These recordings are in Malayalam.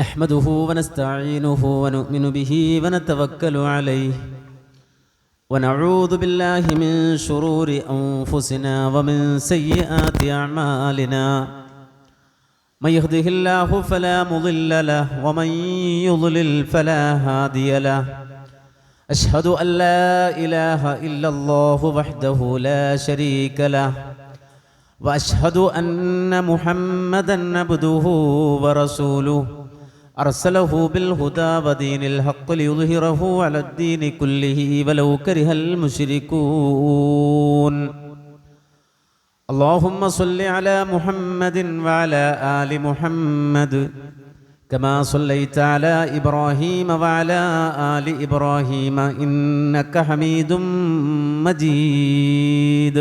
نحمده ونستعينه ونؤمن به ونتوكل عليه ونعوذ بالله من شرور أنفسنا ومن سيئات أعمالنا من يهده الله فلا مضل له ومن يضلل فلا هادي له أشهد أن لا إله إلا الله وحده لا شريك له وأشهد أن محمدًا عبده ورسوله أرسله بالهدى ودين الحق ليظهره على الدين كله ولو كره المشركون اللهم صل على محمد وعلى آل محمد كما صليت على إبراهيم وعلى آل إبراهيم إنك حميد مجيد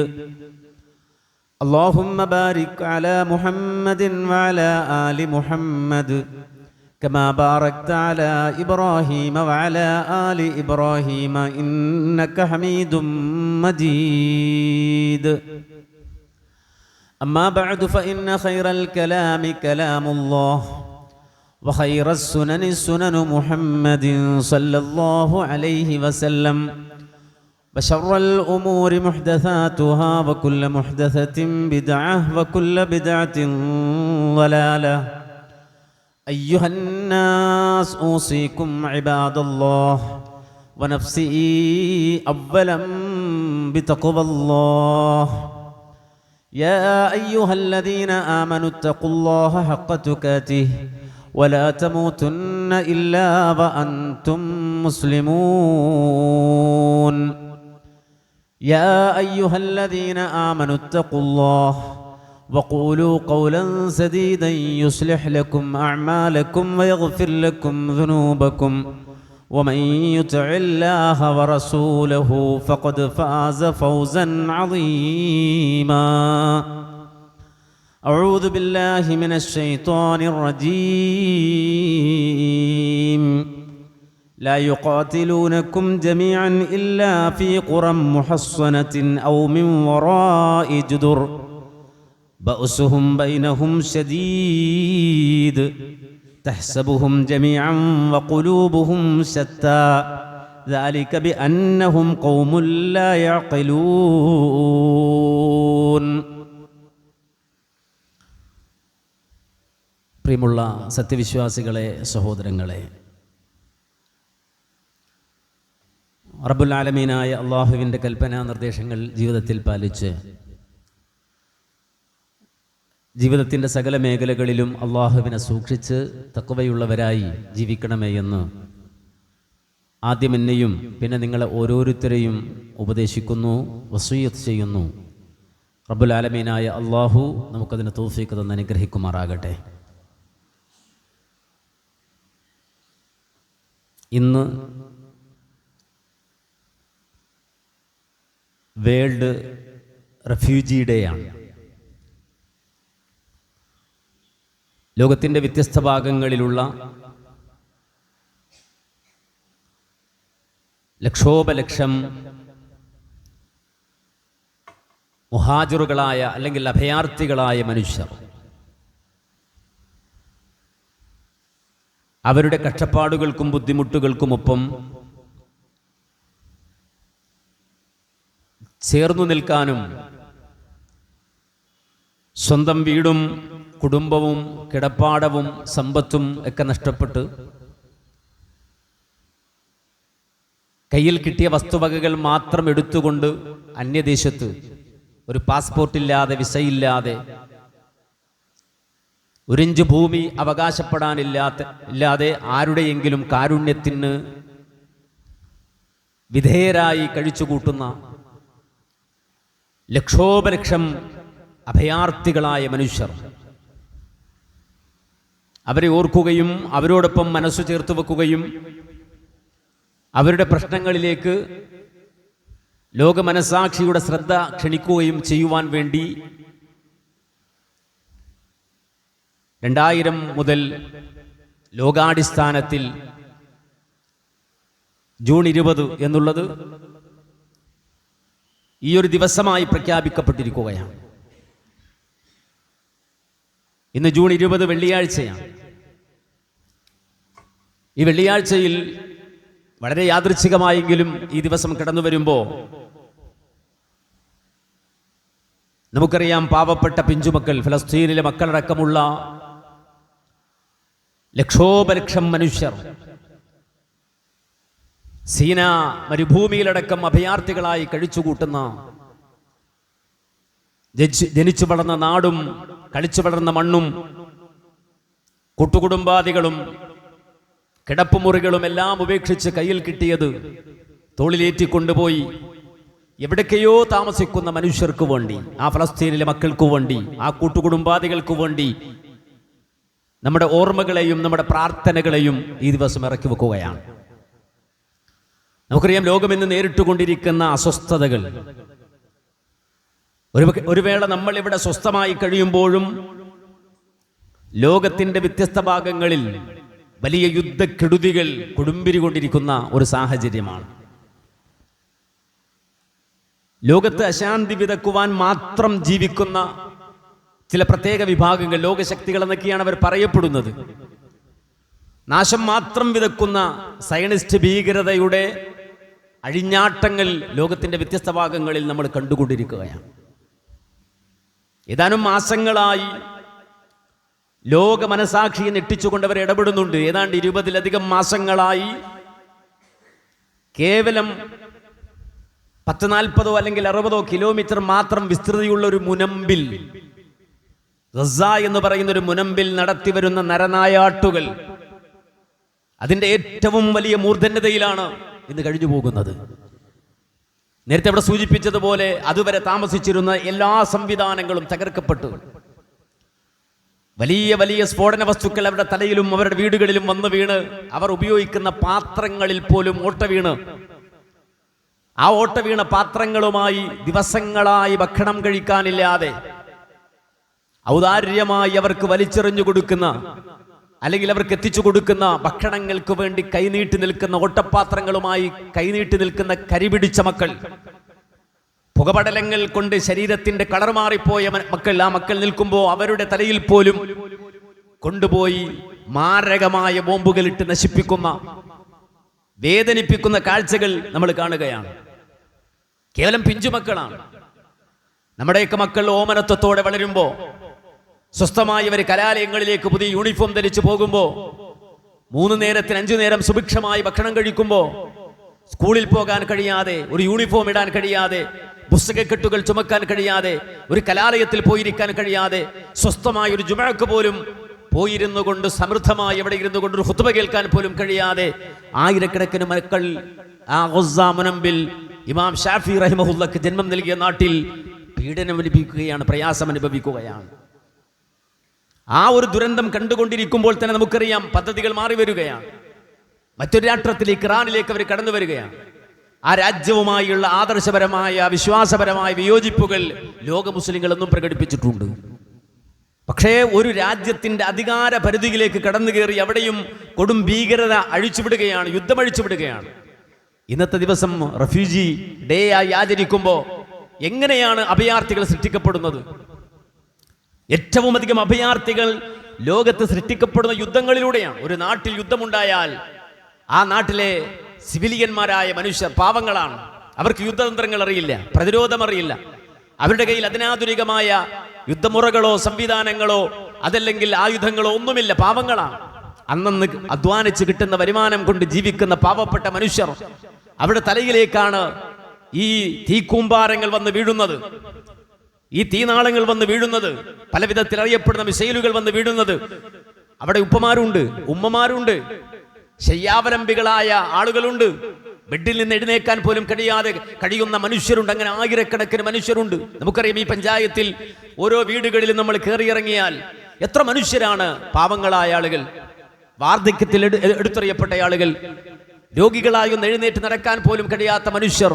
اللهم بارك على محمد وعلى آل محمد كما باركت على إبراهيم وعلى آل إبراهيم إنك حميد مجيد أما بعد فإن خير الكلام كلام الله وخير السنن سنن محمد صلى الله عليه وسلم وشر الأمور محدثاتها وكل محدثة بدعة وكل بدعة ضلالة أيها الناس أوصيكم عباد الله ونفسي أولا بتقوى الله يا أيها الذين آمنوا اتقوا الله حق تقاته ولا تموتن إلا وأنتم مسلمون يا أيها الذين آمنوا اتقوا الله وقولوا قولا سديدا يصلح لكم أعمالكم ويغفر لكم ذنوبكم ومن يطع الله ورسوله فقد فاز فوزا عظيما أعوذ بالله من الشيطان الرجيم لا يقاتلونكم جميعا إلا في قرى محصنة أو من وراء جدر بأسهم بينهم شديد تحسبهم جميعا وقلوبهم شتى ذلك بأنهم قوم لا يعقلون. പ്രിയമുള്ള സത്യവിശ്വാസികളെ, സഹോദരങ്ങളെ, റബ്ബുൽ ആലമീനായ അള്ളാഹുവിൻ്റെ കൽപ്പനാ നിർദ്ദേശങ്ങൾ ജീവിതത്തിൽ പാലിച്ച് ജീവിതത്തിൻ്റെ സകല മേഖലകളിലും അള്ളാഹുവിനെ സൂക്ഷിച്ച് തഖ്വയുള്ളവരായി ജീവിക്കണമേ എന്ന് ആദ്യം എന്നെയും പിന്നെ നിങ്ങളെ ഓരോരുത്തരെയും ഉപദേശിക്കുന്നു, വസിയ്യത്ത് ചെയ്യുന്നു. റബ്ബുൽ ആലമീനായ അള്ളാഹു നമുക്കതിന് തൗഫീഖ് തന്ന് അനുഗ്രഹിക്കുമാറാകട്ടെ. ഇന്ന് വേൾഡ് റെഫ്യൂജി ഡേ ആണ്. ലോകത്തിൻ്റെ വ്യത്യസ്ത ഭാഗങ്ങളിലുള്ള ലക്ഷോപലക്ഷം മുഹാജിറുകളായ അല്ലെങ്കിൽ അഭയാർത്ഥികളായ മനുഷ്യർ അവരുടെ കഷ്ടപ്പാടുകൾക്കും ബുദ്ധിമുട്ടുകൾക്കുമൊപ്പം ചേർന്നു നിൽക്കാനും സ്വന്തം വീടും കുടുംബവും കിടപ്പാടവും സമ്പത്തും ഒക്കെ നഷ്ടപ്പെട്ട് കയ്യിൽ കിട്ടിയ വസ്തുവകകൾ മാത്രം എടുത്തുകൊണ്ട് അന്യദേശത്ത് ഒരു പാസ്പോർട്ടില്ലാതെ, വിസയില്ലാതെ, ഒരിഞ്ച് ഭൂമി അവകാശപ്പെടാനില്ലാതെ ആരുടെയെങ്കിലും കാരുണ്യത്തിന് വിധേയരായി കഴിച്ചുകൂട്ടുന്ന ലക്ഷോപലക്ഷം അഭയാർത്ഥികളായ മനുഷ്യർ, അവരെ ഓർക്കുകയും അവരോടൊപ്പം മനസ്സു ചേർത്ത് വെക്കുകയും അവരുടെ പ്രശ്നങ്ങളിലേക്ക് ലോക മനസാക്ഷിയുടെ ശ്രദ്ധ ക്ഷണിക്കുകയും ചെയ്യുവാൻ വേണ്ടി 2000 മുതൽ ലോകാടിസ്ഥാനത്തിൽ ജൂൺ 20 എന്നുള്ളത് ഈ ഒരു ദിവസമായി പ്രഖ്യാപിക്കപ്പെട്ടിരിക്കുകയാണ്. ഇന്ന് ജൂൺ 20 വെള്ളിയാഴ്ചയാണ്. ഈ വെള്ളിയാഴ്ചയിൽ വളരെ യാദൃച്ഛികമായെങ്കിലും ഈ ദിവസം കടന്നു വരുമ്പോൾ നമുക്കറിയാം, പാവപ്പെട്ട പിഞ്ചുമക്കൾ, ഫലസ്തീനിലെ മക്കളടക്കമുള്ള ലക്ഷോപലക്ഷം മനുഷ്യർ സീന മരുഭൂമിയിലടക്കം അഭയാർത്ഥികളായി കഴിച്ചുകൂട്ടുന്ന, ജനിച്ചു വളർന്ന നാടും കളിച്ചു വളർന്ന മണ്ണും കൂട്ടുകുടുംബാദികളും കിടപ്പുമുറികളും എല്ലാം ഉപേക്ഷിച്ച് കയ്യിൽ കിട്ടിയത് തോളിലേറ്റിക്കൊണ്ടുപോയി എവിടേക്കെയോ താമസിക്കുന്ന മനുഷ്യർക്ക് വേണ്ടി, ആ ഫലസ്തീനിലെ മക്കൾക്കു വേണ്ടി, ആ കൂട്ടുകുടുംബാദികൾക്ക് വേണ്ടി നമ്മുടെ ഓർമ്മകളെയും നമ്മുടെ പ്രാർത്ഥനകളെയും ഈ ദിവസം ഇറക്കി വെക്കുകയാണ്. നമുക്കറിയാം, ലോകം ഇന്ന് നേരിട്ടുകൊണ്ടിരിക്കുന്ന അസ്വസ്ഥതകൾ. ഒരു വേള നമ്മൾ ഇവിടെ സ്വസ്ഥമായി കഴിയുമ്പോഴും ലോകത്തിന്റെ വ്യത്യസ്ത ഭാഗങ്ങളിൽ വലിയ യുദ്ധക്കെടുതികൾ കൊടുമ്പിരികൊണ്ടിരിക്കുന്ന ഒരു സാഹചര്യമാണ്. ലോകത്ത് അശാന്തി വിതക്കുവാൻ മാത്രം ജീവിക്കുന്ന ചില പ്രത്യേക വിഭാഗങ്ങൾ, ലോകശക്തികൾ എന്നൊക്കെയാണ് അവർ പറയപ്പെടുന്നത്. നാശം മാത്രം വിതക്കുന്ന സയനിസ്റ്റ് ഭീകരതയുടെ അഴിഞ്ഞാട്ടങ്ങൾ ലോകത്തിന്റെ വ്യത്യസ്ത ഭാഗങ്ങളിൽ നമ്മൾ കണ്ടുകൊണ്ടിരിക്കുകയാണ്. ഏതാനും മാസങ്ങളായി ലോക മനസാക്ഷിയെ ഞെട്ടിച്ചുകൊണ്ടവർ ഇടപെടുന്നുണ്ട്. ഏതാണ്ട് 20-ലധികം മാസങ്ങളായി കേവലം 10-40 അല്ലെങ്കിൽ 60 കിലോമീറ്റർ മാത്രം വിസ്തൃതിയുള്ള ഒരു മുനമ്പിൽ, ഗസ എന്ന് പറയുന്ന ഒരു മുനമ്പിൽ നടത്തിവരുന്ന നരനായാട്ടുകൾ അതിന്റെ ഏറ്റവും വലിയ മൂർധന്യതയിലാണ് ഇന്ന് കഴിഞ്ഞു പോകുന്നത്. നേരത്തെ അവിടെ സൂചിപ്പിച്ചതുപോലെ അതുവരെ താമസിച്ചിരുന്ന എല്ലാ സംവിധാനങ്ങളും തകർക്കപ്പെട്ടു. വലിയ വലിയ സ്ഫോടന വസ്തുക്കൾ അവരുടെ തലയിലും അവരുടെ വീടുകളിലും വന്നു വീണ്, അവർ ഉപയോഗിക്കുന്ന പാത്രങ്ങളിൽ പോലും ഓട്ട വീണ്, ആ ഓട്ട വീണ പാത്രങ്ങളുമായി ദിവസങ്ങളായി ഭക്ഷണം കഴിക്കാനില്ലാതെ ഔദാര്യമായി അവർക്ക് വലിച്ചെറിഞ്ഞു കൊടുക്കുന്ന, അല്ലെങ്കിൽ അവർക്ക് എത്തിച്ചു കൊടുക്കുന്ന ഭക്ഷണങ്ങൾക്ക് വേണ്ടി കൈനീട്ടി നിൽക്കുന്ന ഓട്ടപാത്രങ്ങളുമായി കൈനീട്ടി നിൽക്കുന്ന കരിപിടിച്ച മക്കൾ, പുകപടലങ്ങൾ കൊണ്ട് ശരീരത്തിന്റെ കളർ മാറിപ്പോയ മക്കൾ, ആ മക്കൾ നിൽക്കുമ്പോൾ അവരുടെ തലയിൽ പോലും കൊണ്ടുപോയി മാരകമായ ബോംബുകളിട്ട് നശിപ്പിക്കുന്ന, വേദനിപ്പിക്കുന്ന കാഴ്ചകൾ നമ്മൾ കാണുകയാണ്. കേവലം പിഞ്ചുമക്കളാണ്. നമ്മുടെയൊക്കെ മക്കൾ ഓമനത്വത്തോടെ വളരുമ്പോൾ, സ്വസ്ഥമായി അവർ കലാലയങ്ങളിലേക്ക് പുതിയ യൂണിഫോം ധരിച്ചു പോകുമ്പോൾ, 3 നേരത്തിന് 5 നേരം സുഭിക്ഷമായി ഭക്ഷണം കഴിക്കുമ്പോൾ, സ്കൂളിൽ പോകാൻ കഴിയാതെ, ഒരു യൂണിഫോം ഇടാൻ കഴിയാതെ, പുസ്തകക്കെട്ടുകൾ ചുമക്കാൻ കഴിയാതെ, ഒരു കലാലയത്തിൽ പോയിരിക്കാൻ കഴിയാതെ, സ്വസ്ഥമായ ഒരു ജുമഅക്ക് പോലും പോയിരുന്നു കൊണ്ട്, സമൃദ്ധമായി എവിടെ ഇരുന്നു കൊണ്ട് ഒരു ഖുത്ബ കേൾക്കാൻ പോലും കഴിയാതെ ആയിരക്കണക്കിന് മക്കൾ ആ ഗസ മുനമ്പിൽ ഇമാം ഷാഫി റഹിമഹുല്ലക്ക് ജന്മം നൽകിയ നാട്ടിൽ പീഡനം അനുഭവിക്കുകയാണ്, പ്രയാസം അനുഭവിക്കുകയാണ്. ആ ഒരു ദുരന്തം കണ്ടുകൊണ്ടിരിക്കുമ്പോൾ തന്നെ നമുക്കറിയാം, പദ്ധതികൾ മാറി വരികയാണ്. മറ്റൊരു രാഷ്ട്രത്തിലേക്ക്, ഇറാനിലേക്ക് അവർ കടന്നു വരികയാണ്. ആ രാജ്യവുമായുള്ള ആദർശപരമായ വിശ്വാസപരമായ വിയോജിപ്പുകൾ ലോക മുസ്ലിങ്ങൾ എന്നും പ്രകടിപ്പിച്ചിട്ടുണ്ട്. പക്ഷേ ഒരു രാജ്യത്തിന്റെ അധികാര പരിധിയിലേക്ക് കടന്നു കയറി അവിടെയും കൊടും ഭീകരത അഴിച്ചുവിടുകയാണ്, യുദ്ധം അഴിച്ചുവിടുകയാണ്. ഇന്നത്തെ ദിവസം റെഫ്യൂജി ഡേ ആയി ആചരിക്കുമ്പോൾ എങ്ങനെയാണ് അഭയാർത്ഥികൾ സൃഷ്ടിക്കപ്പെടുന്നത്? ഏറ്റവും അധികം അഭയാർത്ഥികൾ ലോകത്ത് സൃഷ്ടിക്കപ്പെടുന്ന യുദ്ധങ്ങളിലൂടെയാണ്. ഒരു നാട്ടിൽ യുദ്ധമുണ്ടായാൽ ആ നാട്ടിലെ സിവിലിയന്മാരായ മനുഷ്യർ പാവങ്ങളാണ്. അവർക്ക് യുദ്ധതന്ത്രങ്ങൾ അറിയില്ല, പ്രതിരോധം അറിയില്ല. അവരുടെ കയ്യിൽ അതിനാധുനികമായ യുദ്ധമുറകളോ സംവിധാനങ്ങളോ അതല്ലെങ്കിൽ ആയുധങ്ങളോ ഒന്നുമില്ല. പാവങ്ങളാണ്. അന്നന്ന് അധ്വാനിച്ച് കിട്ടുന്ന വരുമാനം കൊണ്ട് ജീവിക്കുന്ന പാവപ്പെട്ട മനുഷ്യർ, അവരുടെ തലയിലേക്കാണ് ഈ തീക്കൂമ്പാരങ്ങൾ വന്ന് വീഴുന്നത്, ഈ തീനാളങ്ങൾ വന്ന് വീഴുന്നത്, പല വിധത്തിൽ അറിയപ്പെടുന്ന മിസൈലുകൾ വന്ന് വീഴുന്നത്. അവിടെ ഉപ്പമാരുണ്ട്, ഉമ്മമാരുണ്ട്, ശയ്യാവലംബികളായ ആളുകളുണ്ട്, ബെഡിൽ നിന്ന് എഴുന്നേക്കാൻ പോലും കഴിയുന്ന മനുഷ്യരുണ്ട്. അങ്ങനെ ആയിരക്കണക്കിന് മനുഷ്യരുണ്ട്. നമുക്കറിയാം, ഈ പഞ്ചായത്തിൽ ഓരോ വീടുകളിലും നമ്മൾ കയറിയിറങ്ങിയാൽ എത്ര മനുഷ്യരാണ് പാവങ്ങളായ ആളുകൾ, വാർദ്ധക്യത്തിൽ എടുത്തെറിയപ്പെട്ട ആളുകൾ, രോഗികളായി ഒന്ന് എഴുന്നേറ്റ് നടക്കാൻ പോലും കഴിയാത്ത മനുഷ്യർ,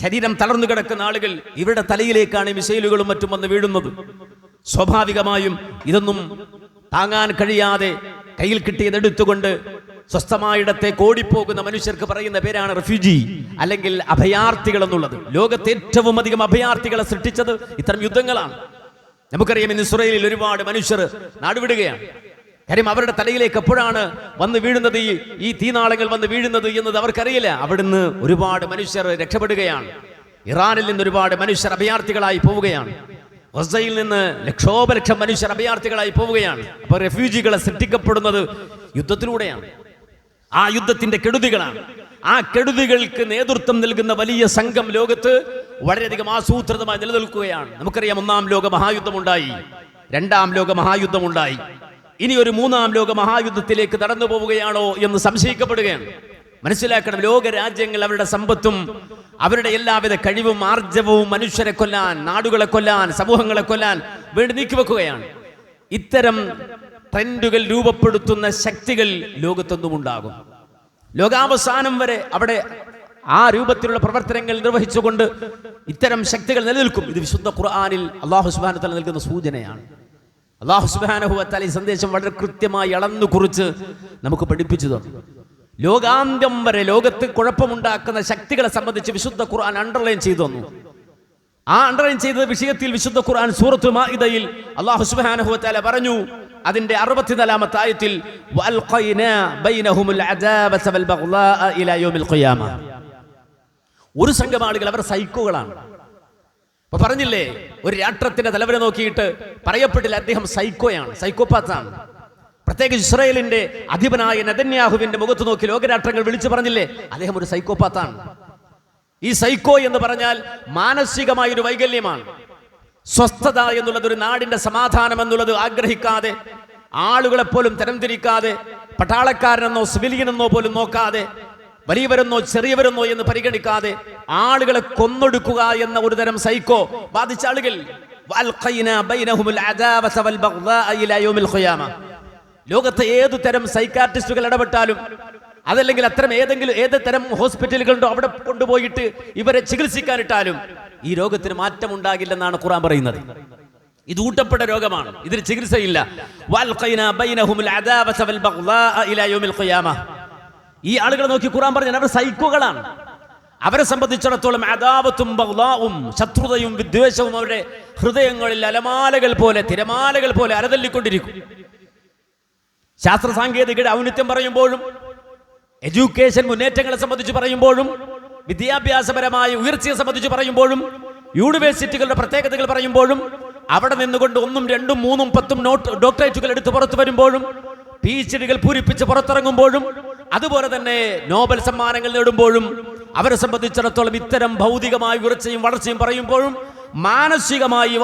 ശരീരം തളർന്നു കിടക്കുന്ന ആളുകൾ. ഇവരുടെ തലയിലേക്കാണ് മിസൈലുകളും മറ്റും വന്ന് വീഴുന്നത്. സ്വാഭാവികമായും ഇതൊന്നും താങ്ങാൻ കഴിയാതെ കയ്യിൽ കിട്ടിയത് എടുത്തുകൊണ്ട് സ്വസ്ഥമായിടത്തേക്ക് ഓടിപ്പോകുന്ന മനുഷ്യർക്ക് പറയുന്ന പേരാണ് റെഫ്യൂജി അല്ലെങ്കിൽ അഭയാർത്ഥികൾ എന്നുള്ളത്. ലോകത്തെ ഏറ്റവും അധികം അഭയാർത്ഥികളെ സൃഷ്ടിച്ചത് ഇത്തരം യുദ്ധങ്ങളാണ്. നമുക്കറിയാം, ഇന്ന് ഇസ്രായേലിൽ ഒരുപാട് മനുഷ്യർ നാടുവിടുകയാണ്. കാര്യം അവരുടെ തലയിലേക്ക് എപ്പോഴാണ് വന്ന് വീഴുന്നത്, ഈ തീനാളങ്ങൾ വന്ന് വീഴുന്നത് എന്നത് അവർക്കറിയില്ല. അവിടുന്ന് ഒരുപാട് മനുഷ്യർ രക്ഷപ്പെടുകയാണ്. ഇറാനിൽ നിന്ന് ഒരുപാട് മനുഷ്യർ അഭയാർത്ഥികളായി പോവുകയാണ്. ഗസയിൽ നിന്ന് ലക്ഷോപലക്ഷം മനുഷ്യർ അഭയാർത്ഥികളായി പോവുകയാണ്. അപ്പോൾ റെഫ്യൂജികളെ സൃഷ്ടിക്കപ്പെടുന്നത് യുദ്ധത്തിലൂടെയാണ്. ആ യുദ്ധത്തിന്റെ കെടുതികളാണ്. ആ കെടുതികൾക്ക് നേതൃത്വം നൽകുന്ന വലിയ സംഘം ലോകത്ത് വളരെയധികം ആസൂത്രിതമായി നിലനിൽക്കുകയാണ്. നമുക്കറിയാം, 1-ാം ലോക മഹായുദ്ധമുണ്ടായി, 2-ാം ലോക മഹായുദ്ധമുണ്ടായി. ഇനി ഒരു 3-ാം ലോക മഹായുദ്ധത്തിലേക്ക് നടന്നു പോവുകയാണോ എന്ന് സംശയിക്കപ്പെടുകയാണ്. മനസ്സിലാക്കണം, ലോക രാജ്യങ്ങൾ അവരുടെ സമ്പത്തും അവരുടെ എല്ലാവിധ കഴിവും ആർജവവും മനുഷ്യരെ കൊല്ലാൻ, നാടുകളെ കൊല്ലാൻ, സമൂഹങ്ങളെ കൊല്ലാൻ വേണ്ടി നീക്കിവെക്കുകയാണ്. ഇത്തരം ട്രെൻഡുകൾ രൂപപ്പെടുത്തുന്ന ശക്തികൾ ലോകത്തൊന്നും ഉണ്ടാകും. ലോകാവസാനം വരെ അവിടെ ആ രൂപത്തിലുള്ള പ്രവർത്തനങ്ങൾ നിർവഹിച്ചുകൊണ്ട് ഇത്തരം ശക്തികൾ നിലനിൽക്കും. ഇത് വിശുദ്ധ ഖുർആനിൽ അല്ലാഹു സുബ്ഹാനഹു വ തആല നൽകുന്ന സൂചനയാണ്. അല്ലാഹു സുബ്ഹാനഹു വ തആല ഈ സന്ദേശം വളരെ കൃത്യമായി അളന്നു കുറിച്ച് നമുക്ക് പഠിപ്പിച്ചു തന്നു. ലോകാന്ത്യം വരെ ലോകത്ത് കുഴപ്പമുണ്ടാക്കുന്ന ശക്തികളെ സംബന്ധിച്ച് വിശുദ്ധ ഖുർആൻ അണ്ടർലൈൻ ചെയ്തു തന്നു. ആ അണ്ടർലൈൻ ചെയ്ത വിഷയത്തിൽ വിശുദ്ധ ഖുർആൻ സൂറത്തുൽ മാഇദയിൽ അല്ലാഹു സുബ്ഹാനഹു വ തആല പറഞ്ഞു, അതിന്റെ 64-ാമത്തെ ആയത്തിൽ വഅൽഖൈനാ ബൈനഹുമുൽ അദാബത വൽ ബഗ്ളാഅ ഇലാ യൗമിൽ ഖിയാമ. ഒരു സംഘം ആളുകൾ അവർ സൈക്കോകളാണ്. അപ്പൊ പറഞ്ഞില്ലേ, ഒരു രാഷ്ട്രത്തിന്റെ തലവനെ നോക്കിയിട്ട് പറയപ്പെട്ടില്ല അദ്ദേഹം സൈക്കോയാണ്, സൈക്കോപാത്താണ്. പ്രത്യേകിച്ച് ഇസ്രായേലിന്റെ അധിപനായ നെതന്യാഹുവിന്റെ മുഖത്ത് നോക്കി ലോകരാഷ്ട്രങ്ങൾ വിളിച്ചു പറഞ്ഞില്ലേ, അദ്ദേഹം ഒരു സൈക്കോപാത്താണ്. ഈ സൈക്കോ എന്ന് പറഞ്ഞാൽ മാനസികമായ ഒരു വൈകല്യമാണ്. സ്വസ്ഥത എന്നുള്ളത്, ഒരു നാടിന്റെ സമാധാനം എന്നുള്ളത് ആഗ്രഹിക്കാതെ, ആളുകളെ പോലും തരംതിരിക്കാതെ, പട്ടാളക്കാരനെന്നോ സിവിലിയനെന്നോ പോലും നോക്കാതെ, വലിയവരെന്നോ ചെറിയവരെന്നോ എന്ന് പരിഗണിക്കാതെ ആളുകളെ കൊന്നൊടുക്കുക എന്ന ഒരു തരം സൈക്കോ ബാധിച്ച ആളുകൾ. ലോകത്തെ ഏതു തരം സൈക്കാട്രിസ്റ്റുകൾ ഇടപെട്ടാലും, അതല്ലെങ്കിൽ അത്തരം ഏത് തരം ഹോസ്പിറ്റലുകളുണ്ടോ അവിടെ കൊണ്ടുപോയിട്ട് ഇവരെ ചികിത്സിക്കാനിട്ടാലും ഈ രോഗത്തിന് മാറ്റം ഉണ്ടാകില്ലെന്നാണ് ഖുർആൻ പറയുന്നത്. ഇത് ഊട്ടപ്പെട്ട രോഗമാണ്, ഇതിന് ചികിത്സയില്ല. ഈ ആളുകളെ നോക്കി ഖുർആൻ പറഞ്ഞു അവർ സൈക്കോകളാണ്. അവരെ സംബന്ധിച്ചിടത്തോളം അദാവത്തും ബഗ്ളാഉം, ശത്രുതയും വിദ്വേഷവും അവരുടെ ഹൃദയങ്ങളിൽ അലമാലകൾ പോലെ, തിരമാലകൾ പോലെ അലതല്ലിക്കൊണ്ടിരിക്കും. ശാസ്ത്ര സാങ്കേതികയുടെ ഔന്നത്യം പറയുമ്പോഴും, എഡ്യൂക്കേഷൻ മുന്നേറ്റങ്ങളെ സംബന്ധിച്ച് പറയുമ്പോഴും, വിദ്യാഭ്യാസപരമായ ഉയർച്ചയെ സംബന്ധിച്ച് പറയുമ്പോഴും, യൂണിവേഴ്സിറ്റികളുടെ പ്രത്യേകതകൾ പറയുമ്പോഴും, അവിടെ നിന്നുകൊണ്ട് 1, 2, 3, 10 ഡോക്ടറേറ്റുകൾ എടുത്ത് പുറത്തു വരുമ്പോഴും, PhDകൾ പൂരിപ്പിച്ച് പുറത്തിറങ്ങുമ്പോഴും, അതുപോലെ തന്നെ നോബൽ സമ്മാനങ്ങൾ നേടുമ്പോഴും, അവരെ സംബന്ധിച്ചിടത്തോളം ഇത്തരം ഭൗതികമായ ഉയർച്ചയും വളർച്ചയും പറയുമ്പോഴും മാനസികമായി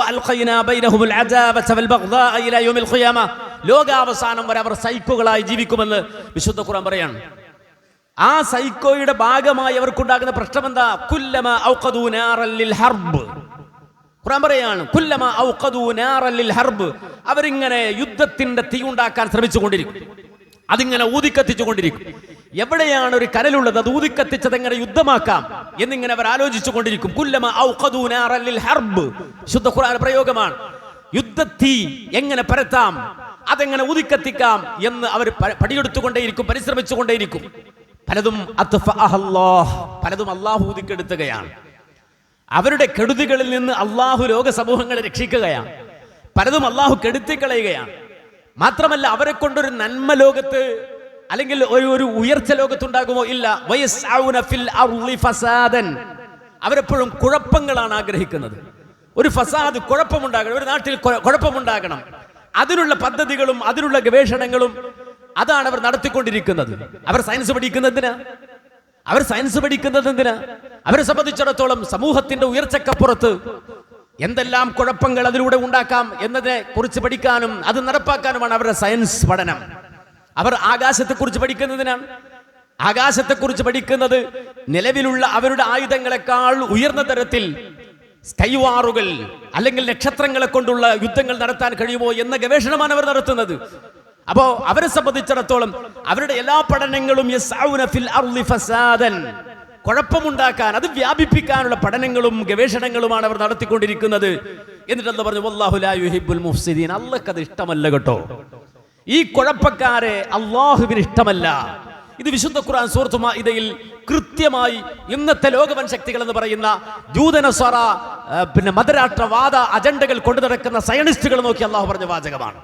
ലോകാവസാനം വരെ അവർ സൈക്കോകളായി ജീവിക്കുമെന്ന് വിശുദ്ധ ഖുർആൻ പറയാണ്. ആ സൈക്കോയുടെ ഭാഗമായി അവർക്കുണ്ടാകുന്ന പ്രശ്നം എന്താ? കുല്ലമാ ഔഖദൂ നാറൻ ലിൽ ഹർബ്. ഖുർആൻ പറയാണ്, കുല്ലമാ ഔഖദൂ നാറൻ ലിൽ ഹർബ്. അവരിങ്ങനെ യുദ്ധത്തിന്റെ തീ ഉണ്ടാക്കാൻ ശ്രമിച്ചുകൊണ്ടിരിക്കും, അതിങ്ങനെ ഊതിക്കത്തിച്ചുകൊണ്ടിരിക്കും. എവിടെയാണ് ഒരു കനലുള്ളത്, അത് ഊതിക്കത്തിച്ചത് എങ്ങനെ യുദ്ധമാക്കാം എന്നിങ്ങനെ അവർ ആലോചിച്ചു കൊണ്ടിരിക്കും. കുല്ലമാ ഔഖദൂ നാറൻ ലിൽ ഹർബ് ശുദ്ധ ഖുർആൻ പ്രയോഗമാണ്. യുദ്ധത്തീ എങ്ങനെ പരത്താം, അതെങ്ങനെ ഊതിക്കത്തിക്കാം എന്ന് അവർ പണിയെടുത്തുകൊണ്ടേയിരിക്കും, പരിശ്രമിച്ചുകൊണ്ടേയിരിക്കും. പലതും പലതും അള്ളാഹു ഊതിക്കെടുത്തുകയാണ്. അവരുടെ കെടുതികളിൽ നിന്ന് അള്ളാഹു ലോക സമൂഹങ്ങളെ രക്ഷിക്കുകയാണ്. പലതും അള്ളാഹു കെടുത്തിക്കളയുകയാണ്. മാത്രമല്ല, അവരെ കൊണ്ടൊരു നന്മ ലോകത്ത് അല്ലെങ്കിൽ ഒരു ഉയർച്ച ലോകത്തുണ്ടാകുമോ? ഇല്ല. അവരെപ്പോഴും കുഴപ്പങ്ങളാണ് ആഗ്രഹിക്കുന്നത്. ഒരു ഫസാദ്, കുഴപ്പമുണ്ടാകണം, ഒരു നാട്ടിൽ കുഴപ്പമുണ്ടാകണം, അതിനുള്ള പദ്ധതികളും അതിനുള്ള ഗവേഷണങ്ങളും അതാണ് അവർ നടത്തിക്കൊണ്ടിരിക്കുന്നത്. അവർ സയൻസ് പഠിക്കുന്നതിന് അവരെ സംബന്ധിച്ചിടത്തോളം സമൂഹത്തിന്റെ ഉയർച്ചക്കപ്പുറത്ത് എന്തെല്ലാം കുഴപ്പങ്ങൾ അതിലൂടെ ഉണ്ടാക്കാം എന്നതിനെ കുറിച്ച് പഠിക്കാനും അത് നടപ്പാക്കാനുമാണ് അവരുടെ സയൻസ് പഠനം. അവർ ആകാശത്തെക്കുറിച്ച് പഠിക്കുന്നതിനാണ്. ആകാശത്തെക്കുറിച്ച് പഠിക്കുന്നത് നിലവിലുള്ള അവരുടെ ആയുധങ്ങളെക്കാൾ ഉയർന്ന തരത്തിൽ സ്കൈവാറുകൾ അല്ലെങ്കിൽ നക്ഷത്രങ്ങളെ കൊണ്ടുള്ള യുദ്ധങ്ങൾ നടത്താൻ കഴിയുമോ എന്ന ഗവേഷണമാണ് അവർ നടത്തുന്നത്. അപ്പോ അവരെ സംബന്ധിച്ചിടത്തോളം അവരുടെ എല്ലാ പഠനങ്ങളും കുഴപ്പമുണ്ടാക്കാൻ, അത് വ്യാപിപ്പിക്കാനുള്ള പഠനങ്ങളും ഗവേഷണങ്ങളുമാണ് അവർ നടത്തിക്കൊണ്ടിരിക്കുന്നത്. എന്നിട്ടെന്താ പറഞ്ഞു? വല്ലാഹു ലാ യുഹിബ്ബുൽ മുഫ്സിദീൻ. അല്ലാഹുക്ക് അത് ഇഷ്ടമല്ല കേട്ടോ. ഈ കുഴപ്പക്കാരെ അല്ലാഹുവിന് ഇഷ്ടമല്ല. ഇത് വിശുദ്ധ ഖുർആൻ സൂറത്ത് മാഇദയിൽ കൃത്യമായി ഇന്നത്തെ ലോകവൻ ശക്തികൾ എന്ന് പറയുന്ന ജൂതനസ്വറ, മതരാഷ്ട്രവാദ അജണ്ടകൾ കൊണ്ടു നടക്കുന്ന സയനിസ്റ്റുകൾ നോക്കി അല്ലാഹു പറഞ്ഞ വാചകമാണ്.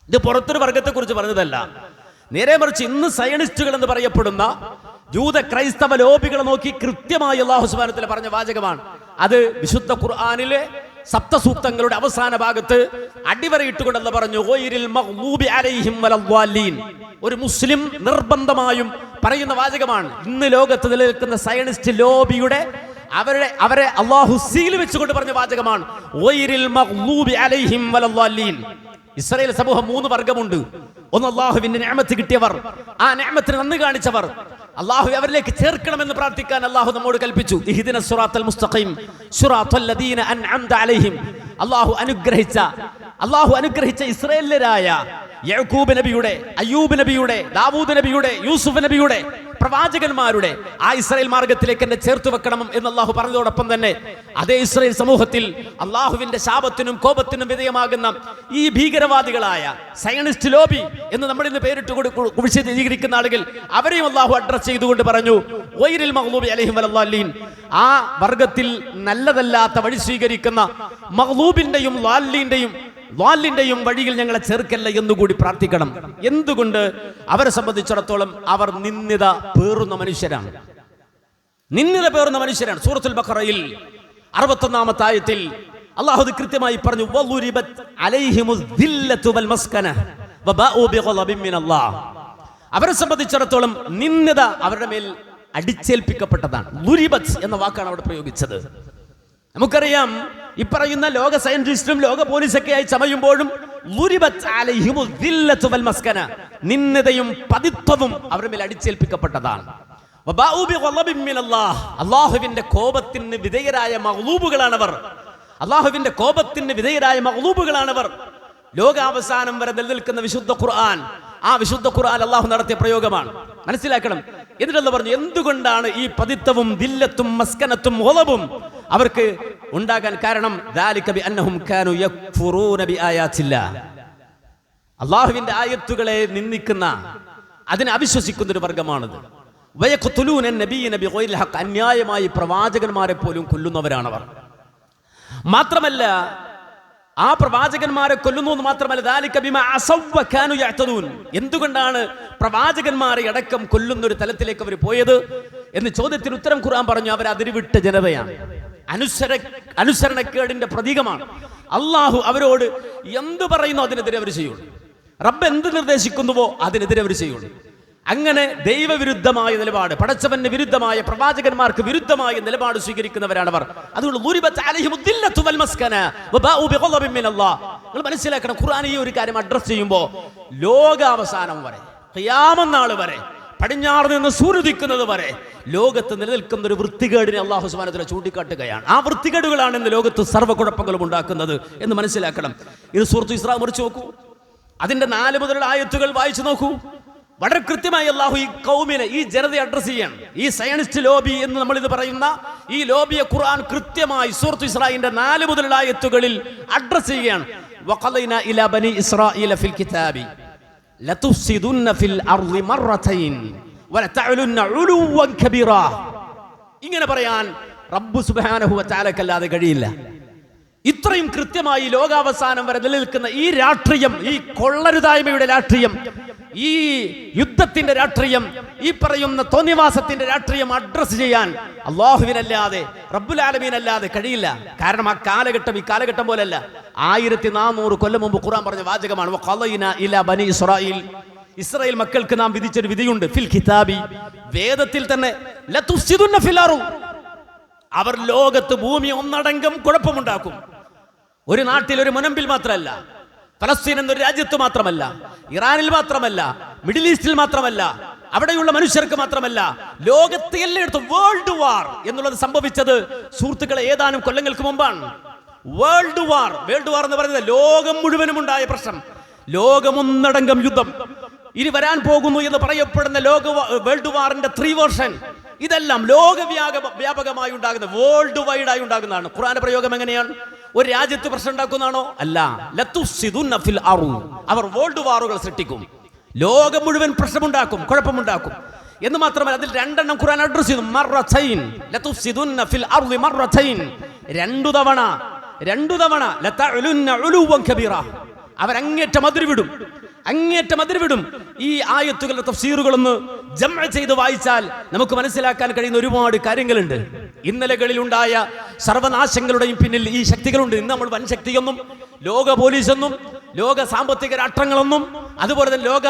ഇത് പുറത്തൊരു വർഗത്തെക്കുറിച്ച് പറഞ്ഞതല്ല. നേരെ മറിച്ച് ഇന്ന് സയനിസ്റ്റുകൾ എന്ന് പറയപ്പെടുന്ന ജൂത ക്രൈസ്തവ ലോബികളെ നോക്കി കൃത്യമായി അല്ലാഹു സുബ്ഹാനഹു വ തആല പറഞ്ഞ വാചകമാണ്. അത് വിശുദ്ധ ഖുർആനിലെ സപ്തസൂക്തങ്ങളുടെ അവസാന ഭാഗത്ത് അടിവരയിട്ടുകൊണ്ടെന്ന് പറഞ്ഞു, ഗൈറിൽ മഗ്ദൂബി അലൈഹിം വലദ്ദാലീൻ. ഒരു മുസ്ലിം നിർബന്ധമായും പറയുന്ന വാചകമാണ്. ഇന്ന് ലോകത്ത് നിലനിൽക്കുന്ന സയനിസ്റ്റ് ലോബിയുടെ അവരെ അല്ലാഹു സീൽ വെച്ചുകൊണ്ട് പറഞ്ഞ വാചകമാണ്, ഗൈറിൽ മഗ്ദൂബി അലൈഹിം വലദ്ദാലീൻ. ഇസ്രായേൽ സമൂഹം 3 വർഗമുണ്ട്. ഒന്ന് അല്ലാഹുവിന്റെ നിഅമത്ത് കിട്ടിയവർ, ആ നിഅമത്തിന് നന്ദി കാണിച്ചവർ. അല്ലാഹു അവരിലേക്ക് ചേർക്കണമെന്ന് പ്രാർത്ഥിക്കാൻ അല്ലാഹു നമ്മോട് കൽപ്പിച്ചു. ഇഹ്ദിന സിറാത്തൽ മുസ്തഖീം സിറാത്തൽ ലദീന അൻഅംത അലൈഹിം. അല്ലാഹു അനുഗ്രഹിച്ച ഇസ്രായേലരായ യാക്കൂബ് നബിയുടെ, അയ്യൂബ് നബിയുടെ, ദാവൂദ് നബിയുടെ, യൂസുഫ് നബിയുടെ, പ്രവാചകന്മാരുടെ ആ ഇസ്രായേൽ മാർഗത്തിലേക്ക് എന്നെ ചേർത്ത് വെക്കണം എന്ന് അല്ലാഹു പറഞ്ഞതോടൊപ്പം തന്നെ അതേ ഇസ്രായേൽ സമൂഹത്തിൽ അല്ലാഹുവിന്റെ ശാപത്തിനും കോപത്തിനും വിധേയമാകുന്ന ഈ ഭീകരവാദികളായ സയനിസ്റ്റ് ലോബി എന്ന് നമ്മൾ ഇന്ന് പേരിട്ട് വിശദീകരിക്കുന്ന ആളുകൾ, അവരെയും അല്ലാഹു അഡ്രസ് ചെയ്തുകൊണ്ട് പറഞ്ഞു, ഗൈറിൽ മഗ്ദൂബി അലൈഹിം വലദ്ദാലീൻ. ആ വർഗത്തിൽ നല്ലതല്ലാത്ത വഴി സ്വീകരിക്കുന്ന മഗ്ദൂബിന്റെയും ളാലിന്റെയും വഴിയിൽ ഞങ്ങളെ ചേർക്കല്ല എന്നുകൂടി പ്രാർത്ഥിക്കണം. എന്തുകൊണ്ട്? അവരെ സംബന്ധിച്ചിടത്തോളം അവർ നിന്ദിത പേറുന്ന മനുഷ്യരാണ്. സൂറത്തുൽ ബഖറയിൽ 61-ാമത്തെ ആയത്തിൽ അല്ലാഹു കൃത്യമായി പറഞ്ഞു, വളുരിബത് അലൈഹിമുസ് ദില്ലതു വൽ മസ്കന വബാഉ ബിഗളബിൻ മിനല്ലാഹ്. അവരെ സംബന്ധിച്ചിടത്തോളം നിന്ദിത അവരുടെ മേൽ അടിച്ചേൽപ്പിക്കപ്പെട്ടതാണ്. ളുരിബത് എന്ന വാക്കാണ് അവിടെ പ്രയോഗിച്ചത്. നമുക്കറിയാം, ഈ പറയുന്ന ലോക സയന്റിസ്റ്റും ലോക പോലീസൊക്കെയായി ചമയുമ്പോഴും നിന്ദയും പതിത്വവും അവരുടെ മേൽ അടിച്ചേൽപ്പിക്കപ്പെട്ടതാണ്. അല്ലാഹുവിന്റെ കോപത്തിന് വിധേയരായ മഗ്ലൂബുകളാണവർ. ലോകാവസാനം വരെ നിലനിൽക്കുന്ന വിശുദ്ധ ഖുർആൻ, ആ വിശുദ്ധ ഖുർആൻ അല്ലാഹു നടത്തിയ പ്രയോഗമാണ്. മനസ്സിലാക്കണം. എന്നിട്ടല്ല പറഞ്ഞു, എന്തുകൊണ്ടാണ് ഈ പതിത്വവും ദില്ലത്തും മസ്കനത്തും ഗളബും അവർക്ക് ഉണ്ടാകാൻ കാരണം? ദാലിക ബിഅന്നഹും കാനൂ യക്ഫുറൂന ബിആയാതില്ലാഹ്. അല്ലാഹുവിന്റെ ആയത്തുകളെ നിന്ദിക്കുന്ന, അതിനെ അവിശ്വസിക്കുന്ന ഒരു വർഗമാണിത്. വയഖ്തുലൂന നബിയ്യന ബിഗൈരിൽ ഹഖ്. അന്യായമായി പ്രവാചകന്മാരെ പോലും കൊല്ലുന്നവരാണവർ. മാത്രമല്ല, ആ പ്രവാചകന്മാരെ കൊല്ലുന്നു എന്ന് മാത്രമല്ല, ദാലിക ബിമാ അസവ്വ കാനൂ യഅ്തദൂൻ. എന്തുകൊണ്ടാണ് പ്രവാചകന്മാരെ അടക്കം കൊല്ലുന്ന ഒരു തലത്തിലേക്ക് അവർ പോയത് എന്ന് ചോദ്യത്തിന് ഉത്തരം ഖുർആൻ പറഞ്ഞു, അവർ അതിരുവിട്ട ജനതയാണ്, അനുസരണക്കേടിന്റെ പ്രതീകമാണ്. അല്ലാഹു അവരോട് എന്ത് പറയുന്നു അതിനെതിരെ അവർ ചെയ്യുള്ളൂ. റബ്ബ് എന്ത് നിർദ്ദേശിക്കുന്നുവോ അതിനെതിരെ അവർ ചെയ്യുള്ളൂ. അങ്ങനെ ദൈവവിരുദ്ധമായ നിലപാട്, പടച്ചവന് വിരുദ്ധമായ, പ്രവാചകന്മാർക്ക് വിരുദ്ധമായ നിലപാട് സ്വീകരിക്കുന്നവരാണവർ. അതുകൊണ്ട് നിങ്ങൾ മനസ്സിലാക്കണം, ഖുർആൻ ഈ ഒരു കാര്യം അഡ്രസ് ചെയ്യുമ്പോൾ ലോകാവസാനം വരെ, ഖിയാമത്ത് നാൾ വരെ, പടിഞ്ഞാറ് നിന്ന് സൂര്യദിക്കുന്നത് വരെ ലോകത്ത് നിലനിൽക്കുന്ന ഒരു വൃത്തികേടിനെ അല്ലാഹു സുബ്ഹാനഹു വ തആല ചൂണ്ടിക്കാട്ടുകയാണ്. ആ വൃത്തികേടുകളാണ് ഇന്ന് ലോകത്ത് സർവ്വകുഴപ്പങ്ങളും ഉണ്ടാക്കുന്നത് എന്ന് മനസ്സിലാക്കണം. ഇത് സൂറത്തുൽ ഇസ്രാ മറിച്ച് നോക്കൂ, അതിന്റെ 4 മുതലുള്ള ആയത്തുകൾ വായിച്ചു നോക്കൂ. വളരെ കൃത്യമായി അല്ലാഹു ഈ കൗമിനെ, ഈ ജനതയെ അഡ്രസ് ചെയ്യാണ്. ഈ സയനിസ്റ്റ് ലോബി എന്ന് നമ്മൾ ഇത് പറയുന്ന ഈ ലോബിയെ ഖുർആൻ കൃത്യമായി സൂറത്തുൽ ഇസ്രായിന്റെ 4 മുതലുള്ള ആയത്തുകളിൽ അഡ്രസ് ചെയ്യുകയാണ്. വഖലൈനാ ഇലാ ബനി ഇസ്രായീല ഫിൽ കിതാബി ലതുഫ്സിദുന്ന ഫിൽ അർളി മറതൈൻ വലതഅലുന്ന ഉലുവൻ കബീറാ. ഇങ്ങനെ പറയാൻ റബ്ബ് സുബ്ഹാനഹു വ തആലക്കല്ലാതെ കഴിയില്ല. ഇത്രയും കൃത്യമായി ലോകാവസാനം വരെ നിലനിൽക്കുന്ന ഈ രാഷ്ട്രീയം, ഈ കൊള്ളരുതായ്മയുടെ രാഷ്ട്രീയം, ഈ യുദ്ധത്തിന്റെ രാഷ്ട്രീയം, ഈ പറയുന്ന തോന്നിവാസത്തിന്റെ രാഷ്ട്രീയം അഡ്രസ് ചെയ്യാൻ അല്ലാഹുവിനല്ലാതെ, റബ്ബുൽ ആലമീനല്ലാതെ കഴിയില്ല. കാരണം ആ കാലഘട്ടം ഈ കാലഘട്ടം പോലല്ല. 1400 കൊല്ലം മുമ്പ് ഖുർആൻ പറഞ്ഞ വാചകമാണ്, വഖലൈനാ ഇലാ ബനി ഇസ്രായീൽ. ഇസ്രായേൽ മക്കൾക്ക് നാം വിധിച്ചൊരു വിധിയുണ്ട്. ഫിൽ കിതാബി, വേദത്തിൽ തന്നെ, ലതുഫ്സിദുന്ന ഫിൽ അർള്. അവർ ലോകത്ത് ഭൂമി ഒന്നടങ്കം കുഴപ്പമുണ്ടാക്കും. ഒരു നാട്ടിൽ, ഒരു മുനമ്പിൽ മാത്രമല്ല, ഫലസ്തീൻ എന്നൊരു രാജ്യത്ത് മാത്രമല്ല, ഇറാനിൽ മാത്രമല്ല, മിഡിൽ ഈസ്റ്റിൽ മാത്രമല്ല, അവിടെയുള്ള മനുഷ്യർക്ക് മാത്രമല്ല, ലോകത്തെ എല്ലായിടത്തും വേൾഡ് വാർ എന്നുള്ളത് സംഭവിച്ചത് സുഹൃത്തുക്കളെ ഏതാനും കൊല്ലങ്ങൾക്ക് മുമ്പാണ്. വേൾഡ് വാർ എന്ന് പറയുന്നത് ലോകം മുഴുവനും ഉണ്ടായ പ്രശ്നം, ലോകമൊന്നടങ്കം യുദ്ധം. ഇനി വരാൻ പോകുന്നു എന്ന് പറയപ്പെടുന്ന വേൾഡ് വാറിന്റെ 3 വേർഷൻ, ഇതെല്ലാം ലോകവ്യാപകമായി ഉണ്ടാകുന്ന, വേൾഡ് വൈഡായി ഉണ്ടാകുന്നതാണ്. ഖുർആന്റെ പ്രയോഗം എങ്ങനെയാണ്? ഒരു രാജ്യത്ത് പ്രശ്നം ഉണ്ടാക്കുന്നതാണോ? അല്ല. ലതുഫ്സിദുന്ന ഫിൽ അർള്. അവർ വേൾഡ് വാറുകൾ സൃഷ്ടിക്കും, ലോകം മുഴുവൻ പ്രശ്നമുണ്ടാക്കും, കുഴപ്പമുണ്ടാക്കും. എന്ന് മാത്രമല്ല, അതിൽ 2 എണ്ണം ഖുർആൻ അഡ്രസ് ചെയ്തു. മറതൈൻ, ലതുഫ്സിദുന്ന ഫിൽ അർളി മറതൈൻ. 2 തവണ ലതഅലുന്ന ഉലുവൻ കബീറ. അവരങ്ങേറ്റം അതിരുവിടും. ഈ ആയത്തുകളുടെ തഫ്സീറുകളൊന്ന് ജംഅ ചെയ്ത് വായിച്ചാൽ നമുക്ക് മനസ്സിലാക്കാൻ കഴിയുന്ന ഒരുപാട് കാര്യങ്ങളുണ്ട്. ഇന്നലകളിലുണ്ടായ സർവനാശങ്ങളുടെയും പിന്നിൽ ഈ ശക്തികളുണ്ട്. ഇന്ന് നമ്മൾ വൻ ശക്തിയൊന്നും, ലോക പോലീസെന്നും, ലോക സാമ്പത്തിക രാഷ്ട്രങ്ങളൊന്നും, അതുപോലെ തന്നെ ലോക